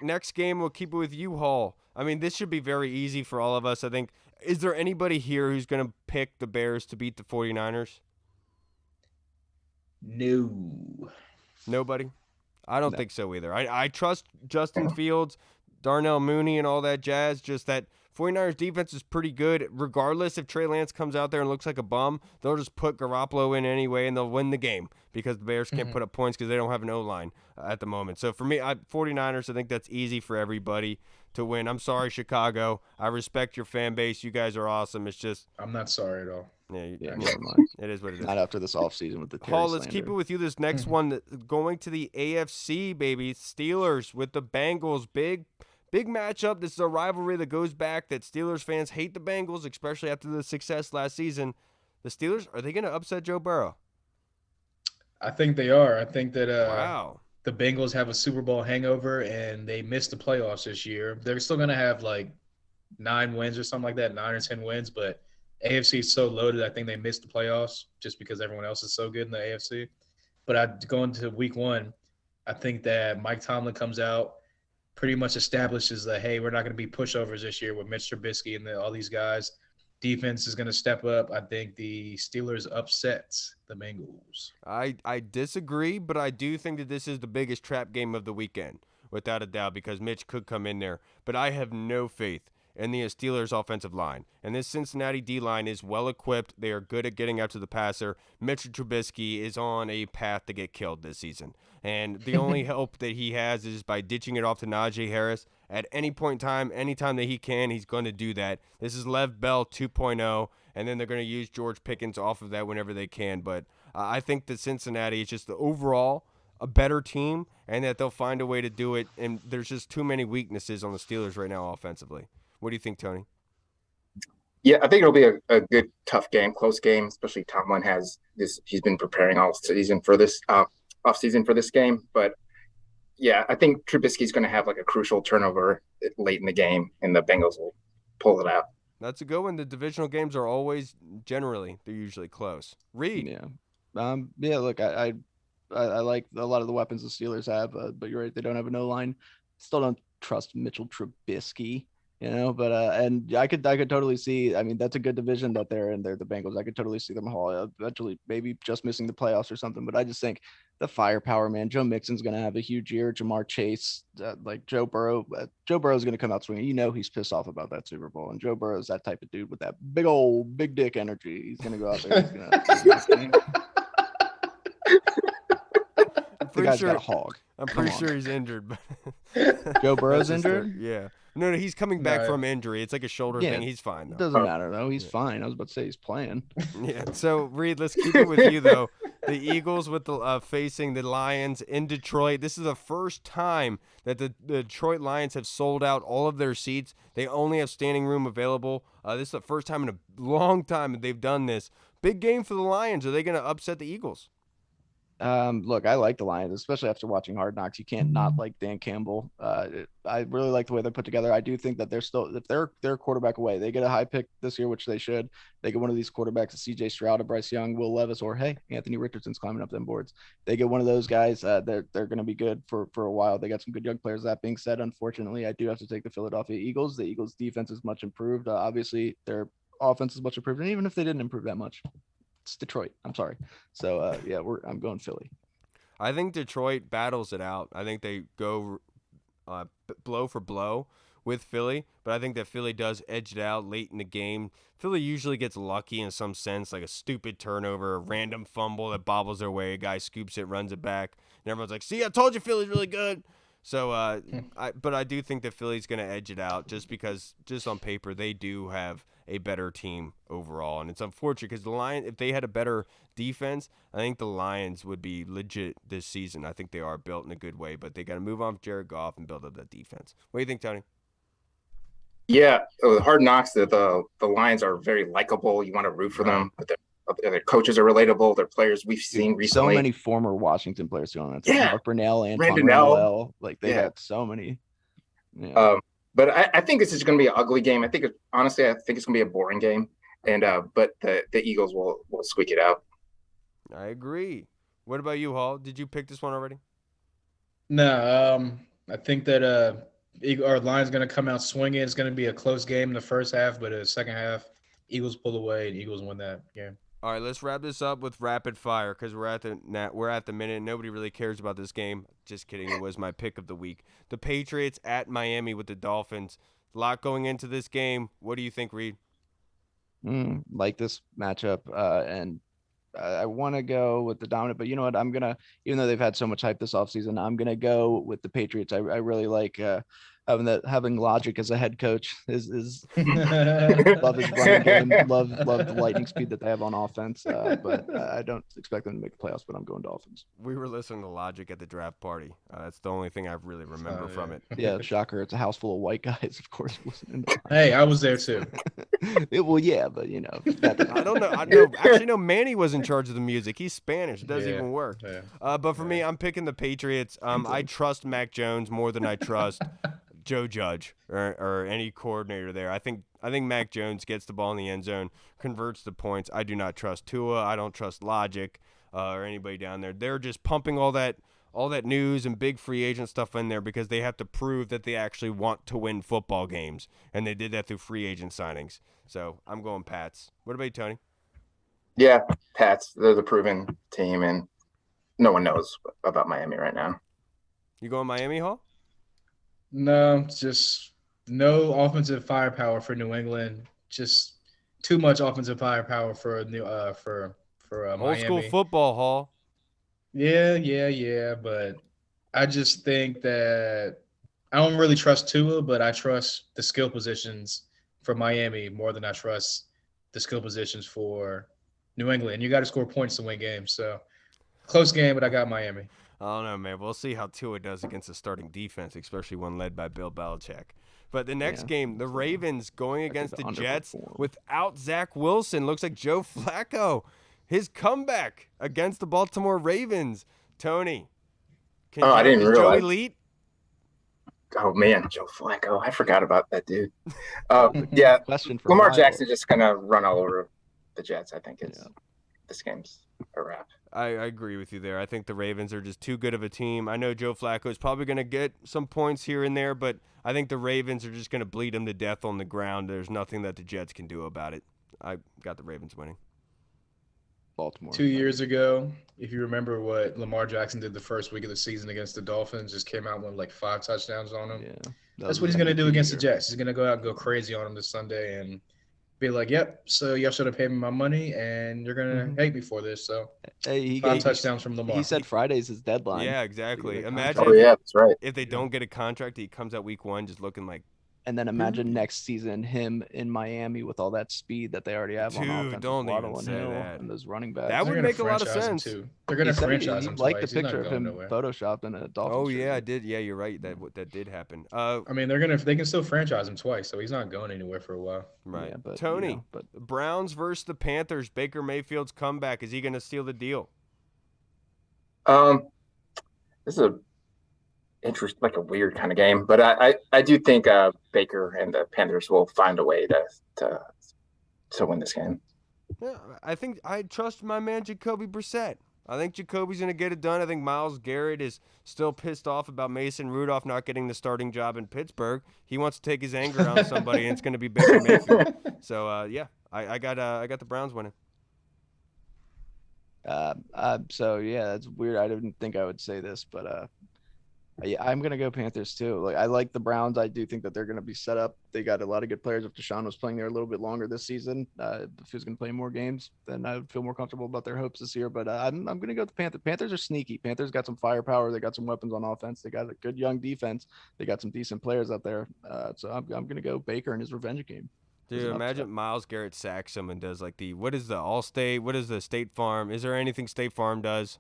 Next game, we'll keep it with you, Hall. I mean, this should be very easy for all of us, I think. Is there anybody here who's going to pick the Bears to beat the 49ers? No. Nobody? I don't think so either. I trust Justin Fields, Darnell Mooney, and all that jazz. Just that 49ers defense is pretty good. Regardless if Trey Lance comes out there and looks like a bum, they'll just put Garoppolo in anyway, and they'll win the game because the Bears can't put up points because they don't have an O-line at the moment. So for me, 49ers, I think that's easy for everybody to win. I'm sorry, Chicago. I respect your fan base. You guys are awesome. It's just I'm not sorry at all. Yeah, never mind. It is what it is. Not after this offseason with the Terry Paul, let's slander. keep it with you. This next one, going to the AFC, baby. Steelers with the Bengals. Big matchup. This is a rivalry that goes back that Steelers fans hate the Bengals, especially after the success last season. The Steelers, are they going to upset Joe Burrow? I think they are. I think that Wow. The Bengals have a Super Bowl hangover, and they missed the playoffs this year. They're still going to have like 9 wins or something like that, 9 or 10 wins, but AFC is so loaded, I think they missed the playoffs just because everyone else is so good in the AFC. But going to week 1, I think that Mike Tomlin comes out, pretty much establishes that, hey, we're not going to be pushovers this year with Mitch Trubisky and all these guys. Defense is going to step up. I think the Steelers upsets the Bengals. I disagree, but I do think that this is the biggest trap game of the weekend, without a doubt, because Mitch could come in there. But I have no faith in the Steelers' offensive line. And this Cincinnati D-line is well-equipped. They are good at getting out to the passer. Mitch Trubisky is on a path to get killed this season. And the only help that he has is by ditching it off to Najee Harris. At any point in time, anytime that he can, he's going to do that. This is Lev Bell 2.0, and then they're going to use George Pickens off of that whenever they can. But I think that Cincinnati is just the overall, a better team and that they'll find a way to do it. And there's just too many weaknesses on the Steelers right now offensively. What do you think, Tony? Yeah, I think it'll be a good, tough game, close game, especially Tomlin has this. He's been preparing all season for this off season for this game. But yeah, I think Trubisky's going to have like a crucial turnover late in the game, and the Bengals will pull it out. That's a good one. The divisional games are always they're usually close. Reed. Yeah. Yeah, look, I like a lot of the weapons the Steelers have, but you're right, they don't have a no line. Still don't trust Mitchell Trubisky, but and I could totally see. I mean, that's a good division that they're in. They're the Bengals. I could totally see them haul eventually, maybe just missing the playoffs or something. But I just think the firepower, man. Joe Mixon's going to have a huge year. Jamar Chase, like Joe Burrow. Joe Burrow's going to come out swinging. He's pissed off about that Super Bowl, and Joe Burrow's that type of dude with that big dick energy. He's going to go out there. He's going to. The guy's got a hog. I'm pretty sure he's injured. But Joe Burrow's injured? Yeah. No, he's coming back from injury. It's like a shoulder thing. He's fine, though. It doesn't matter, though. He's fine. I was about to say he's playing. Yeah. So, Reed, let's keep it with you, though. The Eagles with the facing the Lions in Detroit. This is the first time that the Detroit Lions have sold out all of their seats. They only have standing room available. This is the first time in a long time that they've done this. Big game for the Lions. Are they going to upset the Eagles? Look, I like the Lions, especially after watching Hard Knocks. You can't not like Dan Campbell. I really like the way they're put together. I do think that they're still, if they're quarterback away, they get a high pick this year, which they should. They get one of these quarterbacks, a CJ Stroud, a Bryce Young, Will Levis, or hey, Anthony Richardson's climbing up them boards. They get one of those guys. They're going to be good for a while. They got some good young players. That being said, unfortunately, I do have to take the Philadelphia Eagles. The Eagles' defense is much improved. Obviously, their offense is much improved, and even if they didn't improve that much, it's Detroit. I'm sorry. So yeah, I'm going Philly. I think Detroit battles it out. I think they go blow for blow with Philly, but I think that Philly does edge it out late in the game. Philly usually gets lucky in some sense, like a stupid turnover, a random fumble that bobbles their way. A guy scoops it, runs it back, and everyone's like, "See, I told you Philly's really good." So, but I do think that Philly's going to edge it out just because, just on paper, they do have a better team overall. And it's unfortunate because the Lions, if they had a better defense, I think the Lions would be legit this season. I think they are built in a good way, but they got to move on from Jared Goff and build up that defense. What do you think, Tony? Yeah, with Hard Knocks, the Lions are very likable. You want to root for them, but their coaches are relatable. Their players we've seen recently. So many former Washington players too on that. Yeah, Mark Brunell and Brandon Noel. Like they got so many. Yeah. But I think this is going to be an ugly game. I think it's going to be a boring game, and but the Eagles will squeak it out. I agree. What about you, Hall? Did you pick this one already? No, I think that our Lions going to come out swinging. It's going to be a close game in the first half, but in the second half, Eagles pull away and Eagles win that game. All right, let's wrap this up with rapid fire because we're at the minute. Nobody really cares about this game. Just kidding. It was my pick of the week. The Patriots at Miami with the Dolphins. A lot going into this game. What do you think, Reed? Like this matchup, and I want to go with the dominant. But you know what? I'm gonna, even though they've had so much hype this offseason, I'm gonna go with the Patriots. I really like having Logic as a head coach is love his running game, love the lightning speed that they have on offense. But I don't expect them to make the playoffs, but I'm going Dolphins. We were listening to Logic at the draft party. That's the only thing I really remember from it. Yeah, shocker. It's a house full of white guys, of course. Hey, I was there too. Well, yeah, but I don't know. I know. Actually, no. Manny was in charge of the music. He's Spanish. It doesn't even work. Yeah. But for me, I'm picking the Patriots. I trust Mac Jones more than I trust Joe Judge or any coordinator there. I think Mac Jones gets the ball in the end zone, converts the points. I do not trust Tua. I don't trust Logic or anybody down there. They're just pumping all that news and big free agent stuff in there because they have to prove that they actually want to win football games, and they did that through free agent signings. So I'm going Pats. What about you, Tony? Yeah, Pats. They're the proven team, and no one knows about Miami right now. You going Miami, Hall? No, just no offensive firepower for New England. Just too much offensive firepower for Miami. Old school football, Hall. Yeah, but I just think that I don't really trust Tua, but I trust the skill positions for Miami more than I trust the skill positions for New England. And you got to score points to win games. So close game, but I got Miami. I don't know, man. We'll see how Tua does against the starting defense, especially one led by Bill Belichick. But the next game, the Ravens going against the Jets without Zach Wilson. Looks like Joe Flacco. His comeback against the Baltimore Ravens. Tony, I didn't is realize. Joe elite? Oh man, Joe Flacco. I forgot about that dude. Yeah, Question for Lamar Miles. Jackson just gonna run all over the Jets. I think this game's a wrap. I agree with you there. I think the Ravens are just too good of a team. I know Joe Flacco is probably going to get some points here and there, but I think the Ravens are just going to bleed him to death on the ground. There's nothing that the Jets can do about it. I got the Ravens winning. Baltimore. 2 years ago, if you remember what Lamar Jackson did the first week of the season against the Dolphins, just came out with like 5 touchdowns on him. Yeah, That's what he's going to do against the Jets. He's going to go out and go crazy on them this Sunday and be like, yep, so y'all should have paid me my money, and you're going to hate me for this. So Hey, 5 touchdowns from Lamar. He said Friday's his deadline. Yeah, exactly. Contract. Imagine Oh yeah, that's right. if they don't get a contract, he comes out week 1 just looking like, And then imagine next season him in Miami with all that speed that they already have on Dude, offense. don't with Waddle even and say Hill that. and those running backs. That They're would gonna make a lot of franchise him, sense. too. They're going to franchise him like twice. the He's not picture of going him nowhere. photoshopped in a Dolphins Oh yeah, jersey. I did. Yeah, you're right. That did happen. I mean, they can still franchise him twice, so he's not going anywhere for a while. Right. Yeah, but, Tony, you know, but Browns versus the Panthers. Baker Mayfield's comeback. Is he going to steal the deal? This is like a weird kind of game, but I do think Baker and the Panthers will find a way to win this game. Yeah, I think I trust my man Jacoby Brissett. I think Jacoby's going to get it done. I think Myles Garrett is still pissed off about Mason Rudolph not getting the starting job in Pittsburgh. He wants to take his anger out on somebody, and it's going to be Baker Mayfield. So, yeah, I got the Browns winning. So yeah, that's weird. I didn't think I would say this, but yeah, I'm gonna go Panthers too. Like I like the Browns. I do think that they're gonna be set up. They got a lot of good players. If Deshaun was playing there a little bit longer this season, if he was gonna play more games, then I would feel more comfortable about their hopes this year. But I'm gonna go with the Panthers. Panthers are sneaky. Panthers got some firepower. They got some weapons on offense. They got a good young defense. They got some decent players out there. So I'm gonna go Baker in his revenge game. Dude, imagine Myles Garrett sacks him and does like what is the Allstate? What is the State Farm? Is there anything State Farm does?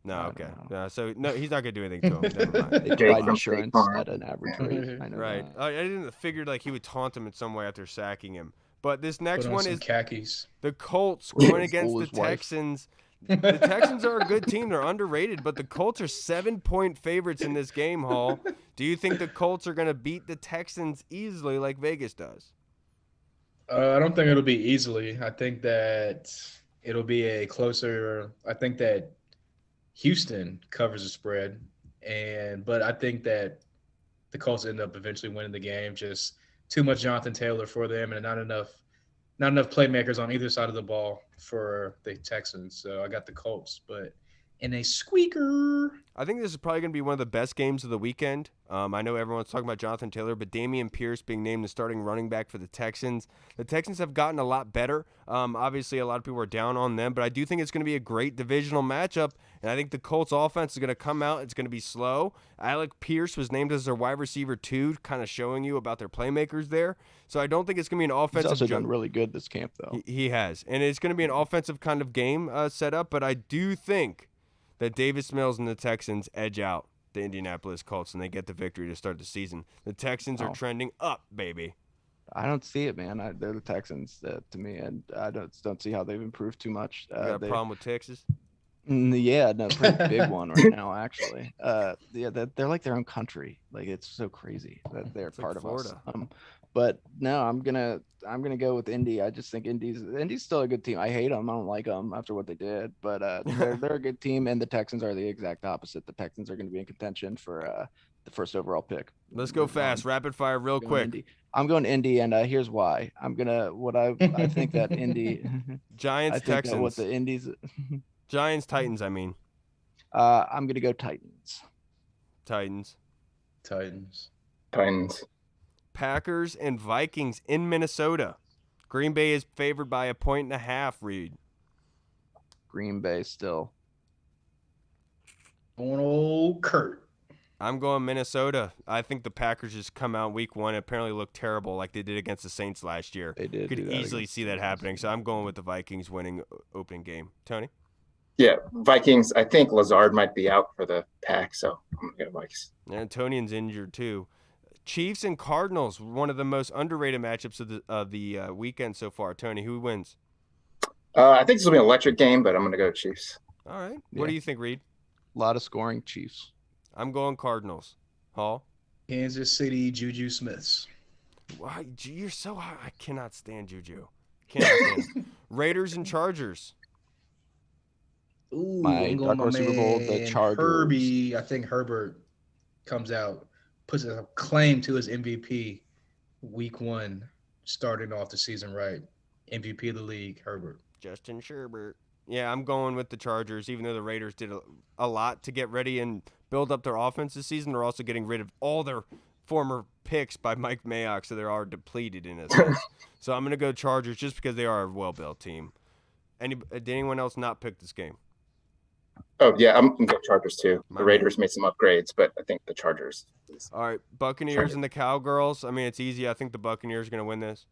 No, okay. So no, he's not gonna do anything to him. Never mind. They provide insurance at an average rate. I know Right. that. I didn't figured like he would taunt him in some way after sacking him. But this next Put on one some is khakis. the Colts going against Fool the his wife. Texans. The Texans are a good team. They're underrated, but the Colts are 7-point favorites in this game, Hall. Do you think the Colts are going to beat the Texans easily like Vegas does? I don't think it'll be easily. I think that it'll be a closer. I think that Houston covers the spread, but I think that the Colts end up eventually winning the game. Just too much Jonathan Taylor for them, and not enough playmakers on either side of the ball for the Texans. So I got the Colts, but in a squeaker. I think this is probably going to be one of the best games of the weekend. I know everyone's talking about Jonathan Taylor, but Dameon Pierce being named the starting running back for the Texans. The Texans have gotten a lot better. Obviously, a lot of people are down on them, but I do think it's going to be a great divisional matchup, and I think the Colts offense is going to come out. It's going to be slow. Alec Pierce was named as their wide receiver too, kind of showing you about their playmakers there. So I don't think it's going to be an offensive. He's also done really good this camp, though. He has, and it's going to be an offensive kind of game set up, but I do think that Davis Mills and the Texans edge out the Indianapolis Colts, and they get the victory to start the season. The Texans are trending up, baby. I don't see it, man. They're the Texans to me, and I don't see how they've improved too much. You got a problem with Texas? Yeah, no, pretty big one right now, actually. Yeah, they're like their own country. Like it's so crazy that they're part of Florida. us. But no, I'm gonna go with Indy. I just think Indy's still a good team. I hate them. I don't like them after what they did, but they're a good team, and the Texans are the exact opposite. The Texans are going to be in contention for the first overall pick. Let's go fast, rapid fire, real quick. Indy. I'm going Indy, and here's why. I think that Indy. Giants, I think Texans. that what the Indies. Giants, Titans. I mean, I'm gonna go Titans. Titans. Titans. Packers and Vikings in Minnesota. Green Bay is favored by 1.5. Reed. Green Bay still. Going old Kurt. I'm going Minnesota. I think the Packers just come out week 1 and apparently look terrible like they did against the Saints last year. They did. Could easily see that happening. So I'm going with the Vikings winning opening game. Tony? Yeah, Vikings. I think Lazard might be out for the Pack, so I'm gonna go Vikes. Antonian's injured too. Chiefs and Cardinals, one of the most underrated matchups of the weekend so far. Tony, who wins? I think this will be an electric game, but I'm gonna go Chiefs. All right. Yeah. What do you think, Reed? A lot of scoring, Chiefs. I'm going Cardinals. Hall? Kansas City, Juju Smiths. Why, you're so high. I cannot stand Juju. Cannot stand him. Raiders and Chargers. Ooh, My I'm Dark going Horse Super Bowl, the man Chargers. Herbie. I think Herbert comes out, puts a claim to his MVP week 1, starting off the season right. MVP of the league, Herbert. Justin Sherbert. Yeah, I'm going with the Chargers, even though the Raiders did a lot to get ready and build up their offense this season. They're also getting rid of all their former picks by Mike Mayock, so they are depleted in a sense. So I'm going to go Chargers just because they are a well-built team. Did anyone else not pick this game? Oh yeah, I'm gonna go Chargers too. My The Raiders made some upgrades, but I think the Chargers. All right, Buccaneers and the Cowgirls. I mean, it's easy. I think the Buccaneers are going to win this.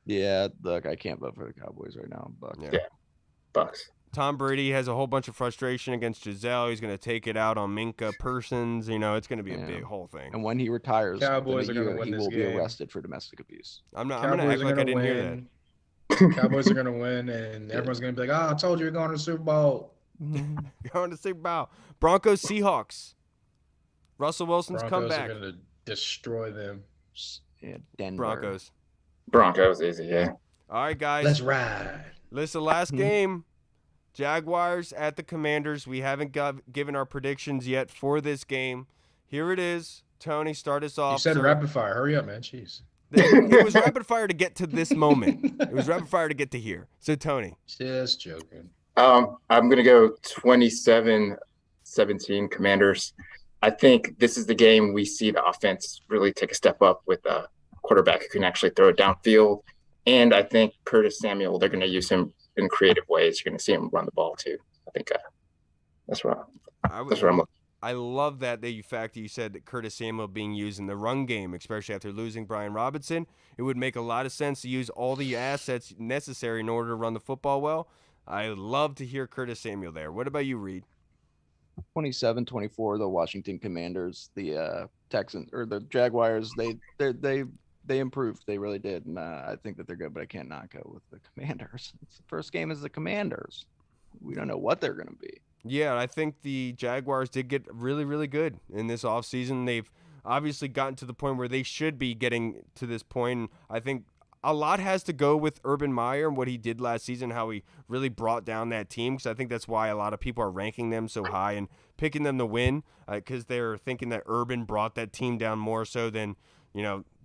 Yeah, look, I can't vote for the Cowboys right now, but Yeah. Yeah. Bucks. Tom Brady has a whole bunch of frustration against Giselle. He's going to take it out on Minka Persons. You know, it's going to be a Yeah. big whole thing. and when he retires, Cowboys within a are gonna year, win he this will be game. arrested for domestic abuse. I'm going to act like I didn't hear that. Cowboys are gonna win, and everyone's gonna be like, "Oh, I told you you're going to the Super Bowl." Going to Super Bowl. Broncos, Seahawks. Russell Wilson's Broncos comeback. are gonna destroy them. Yeah, Denver. Broncos. Broncos easy, yeah. All right, guys. Let's ride. Listen, last game. Jaguars at the Commanders. We haven't given our predictions yet for this game. Here it is. Tony, start us off. You said sir. rapid fire. Hurry up, man. Jeez. It was rapid fire to get to this moment. It was rapid fire to get to here. So, Tony. Just joking. I'm gonna go 27-17 Commanders. I think this is the game we see the offense really take a step up with a quarterback who can actually throw it downfield. And I think Curtis Samuel, they're gonna use him in creative ways. You're gonna see him run the ball too. I think that's where I'm looking. I love that you said that Curtis Samuel being used in the run game, especially after losing Brian Robinson. It would make a lot of sense to use all the assets necessary in order to run the football well. I love to hear Curtis Samuel there. What about you, Reed? 27-24, the Washington Commanders, the Texans or the Jaguars, they improved. They really did. And I think that they're good, but I can't not go with the Commanders. It's the first game as the Commanders. We don't know what they're going to be. Yeah, I think the Jaguars did get really, really good in this offseason. They've obviously gotten to the point where they should be getting to this point. I think a lot has to go with Urban Meyer and what he did last season, how he really brought down that team, because I think that's why a lot of people are ranking them so high and picking them to win, because they're thinking that Urban brought that team down more so than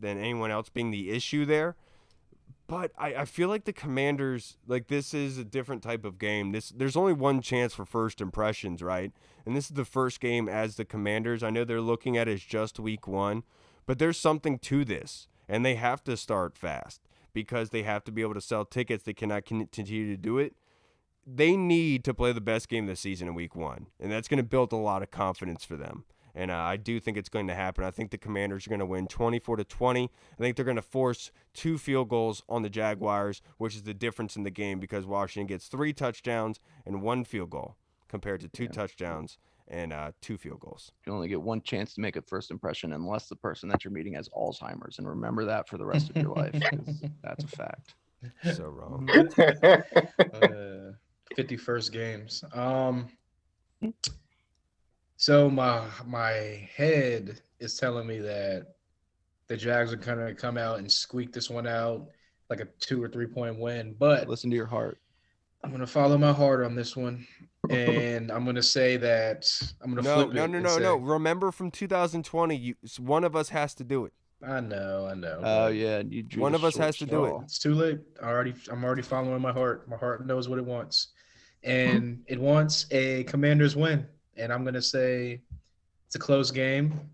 anyone else being the issue there. But I feel like the Commanders, like, this is a different type of game. There's only one chance for first impressions, right? And this is the first game as the Commanders. I know they're looking at it as just week 1, but there's something to this, and they have to start fast because they have to be able to sell tickets. They cannot continue to do it. They need to play the best game this season in week 1, and that's going to build a lot of confidence for them. And I do think it's going to happen. I think the Commanders are going to win 24-20. I think they're going to force 2 field goals on the Jaguars, which is the difference in the game because Washington gets 3 touchdowns and 1 field goal compared to 2 touchdowns and 2 field goals. You only get one chance to make a first impression unless the person that you're meeting has Alzheimer's. And remember that for the rest of your life, because that's a fact. So wrong. 51st games. So my head is telling me that the Jags are gonna come out and squeak this one out like a 2 or 3 point win. But Listen to your heart. I'm gonna follow my heart on this one, and I'm gonna say that I'm gonna flip it. No. Remember from 2020, one of us has to do it. I know. Oh yeah, you drew One the of us short has to do it. straw. It's too late. I'm already following my heart. My heart knows what it wants, and it wants a Commanders win. And I'm gonna say it's a close game.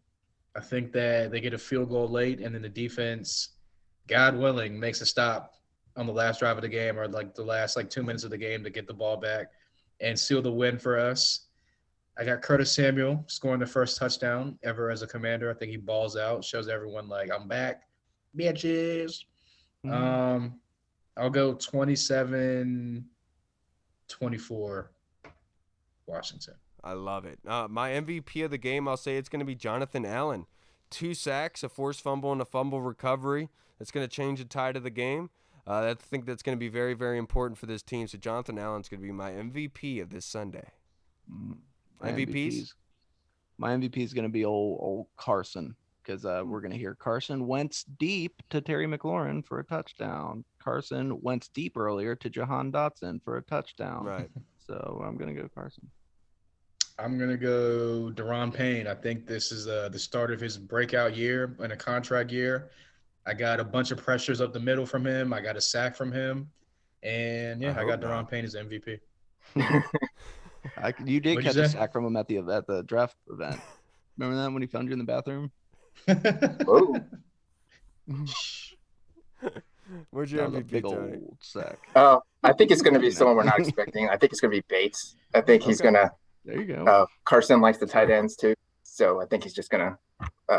I think that they get a field goal late, and then the defense, God willing, makes a stop on the last drive of the game or like the last 2 minutes of the game to get the ball back and seal the win for us. I got Curtis Samuel scoring the first touchdown ever as a Commander. I think he balls out, shows everyone I'm back, bitches. I'll go 27-24 Washington. I love it. My MVP of the game, I'll say it's going to be Jonathan Allen. 2 sacks, a forced fumble, and a fumble recovery. That's going to change the tide of the game. I think that's going to be very, very important for this team. So Jonathan Allen's going to be my MVP of this Sunday. MVPs? My MVP is going to be old Carson, because we're going to hear Carson Wentz deep to Terry McLaurin for a touchdown. Carson Wentz deep earlier to Jahan Dotson for a touchdown. Right. So I'm going to go Carson. I'm going to go Daron Payne. I think this is the start of his breakout year and a contract year. I got a bunch of pressures up the middle from him. I got a sack from him. And, I got Daron Payne as MVP. You did What'd catch you a say? sack from him at the draft event. Remember that when he found you in the bathroom? Whoa. Where's your That was a MVP, big Tony? old sack. I think it's going to be someone we're not expecting. I think it's going to be Bates. I think he's Okay. going to There you go. Carson likes the tight ends too. So I think he's just going to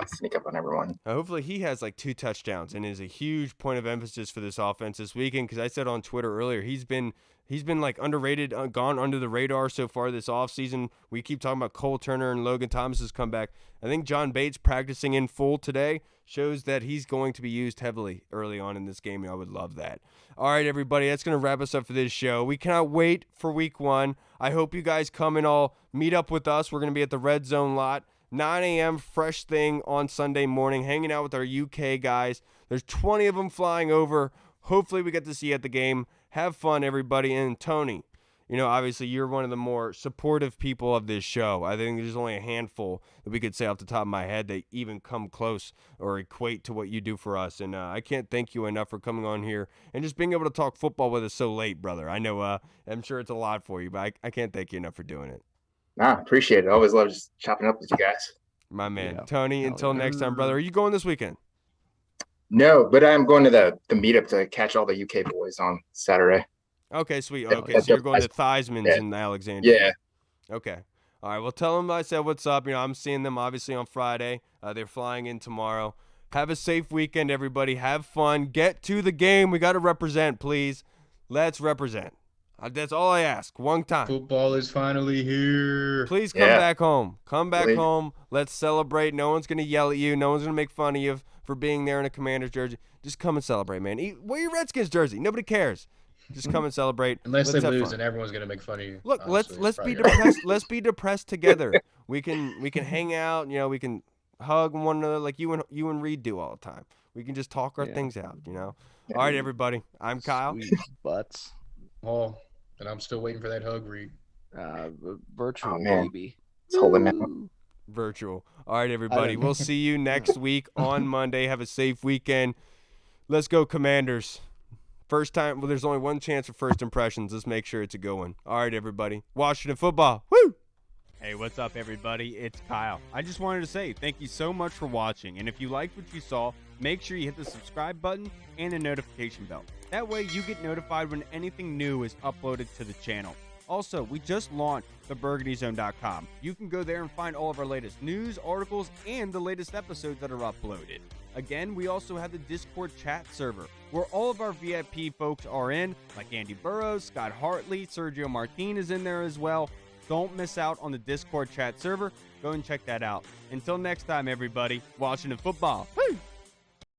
sneak up on everyone. Hopefully he has like 2 touchdowns and is a huge point of emphasis for this offense this weekend, because I said on Twitter earlier he's been like underrated, gone under the radar so far this offseason. We keep talking about Cole Turner and Logan Thomas's comeback. I think John Bates practicing in full today shows that he's going to be used heavily early on in this game, and I would love that. All right, everybody, that's going to wrap us up for this show. We cannot wait for week 1. I hope you guys come and all meet up with us. We're going to be at the Red Zone lot. 9 a.m. fresh thing on Sunday morning, hanging out with our UK guys. There's 20 of them flying over. Hopefully we get to see you at the game. Have fun, everybody. And Tony, obviously you're one of the more supportive people of this show. I think there's only a handful that we could say off the top of my head that even come close or equate to what you do for us. And I can't thank you enough for coming on here and just being able to talk football with us so late, brother. I know I'm sure it's a lot for you, but I can't thank you enough for doing it. Nah, appreciate it. I always love just chopping up with you guys. My man. Yeah. Tony, until next time, brother. Are you going this weekend? No, but I'm going to the meetup to catch all the UK boys on Saturday. Okay, sweet. Yeah, Okay, so you're going to that's- Theismann's yeah. in Alexandria. Yeah. Okay. All right. Well, tell them I said what's up. I'm seeing them obviously on Friday. They're flying in tomorrow. Have a safe weekend, everybody. Have fun. Get to the game. We got to represent, please. Let's represent. That's all I ask. One time. Football is finally here. Please come Yeah. back home. Come back Please. home. Let's celebrate. No one's going to yell at you. No one's going to make fun of you for being there in a Commander's jersey. Just come and celebrate, man. Wear your Redskins jersey. Nobody cares. Just come and celebrate. Unless Let's they have lose, fun. and everyone's gonna make fun of you. Look, honestly. let's It's be probably depressed. Let's be depressed together. We can hang out. We can hug one another like you and Reed do all the time. We can just talk our things out. All right, everybody. I'm Kyle. Sweet butts. Oh, and I'm still waiting for that hug, Reed. Virtual Oh, man. baby. It's holding out. Woo. Virtual. All right, everybody. We'll see you next week on Monday. Have a safe weekend. Let's go, Commanders. First time. Well, there's only one chance for first impressions. Let's make sure it's a good one. All right, everybody. Washington football. Woo! Hey, what's up, everybody? It's Kyle. I just wanted to say thank you so much for watching. And if you liked what you saw, make sure you hit the subscribe button and the notification bell. That way you get notified when anything new is uploaded to the channel. Also, we just launched theburgundyzone.com. You can go there and find all of our latest news, articles, and the latest episodes that are uploaded. Again, we also have the Discord chat server, where all of our VIP folks are in, like Andy Burrows, Scott Hartley, Sergio Martin is in there as well. Don't miss out on the Discord chat server. Go and check that out. Until next time, everybody, Washington football. Woo!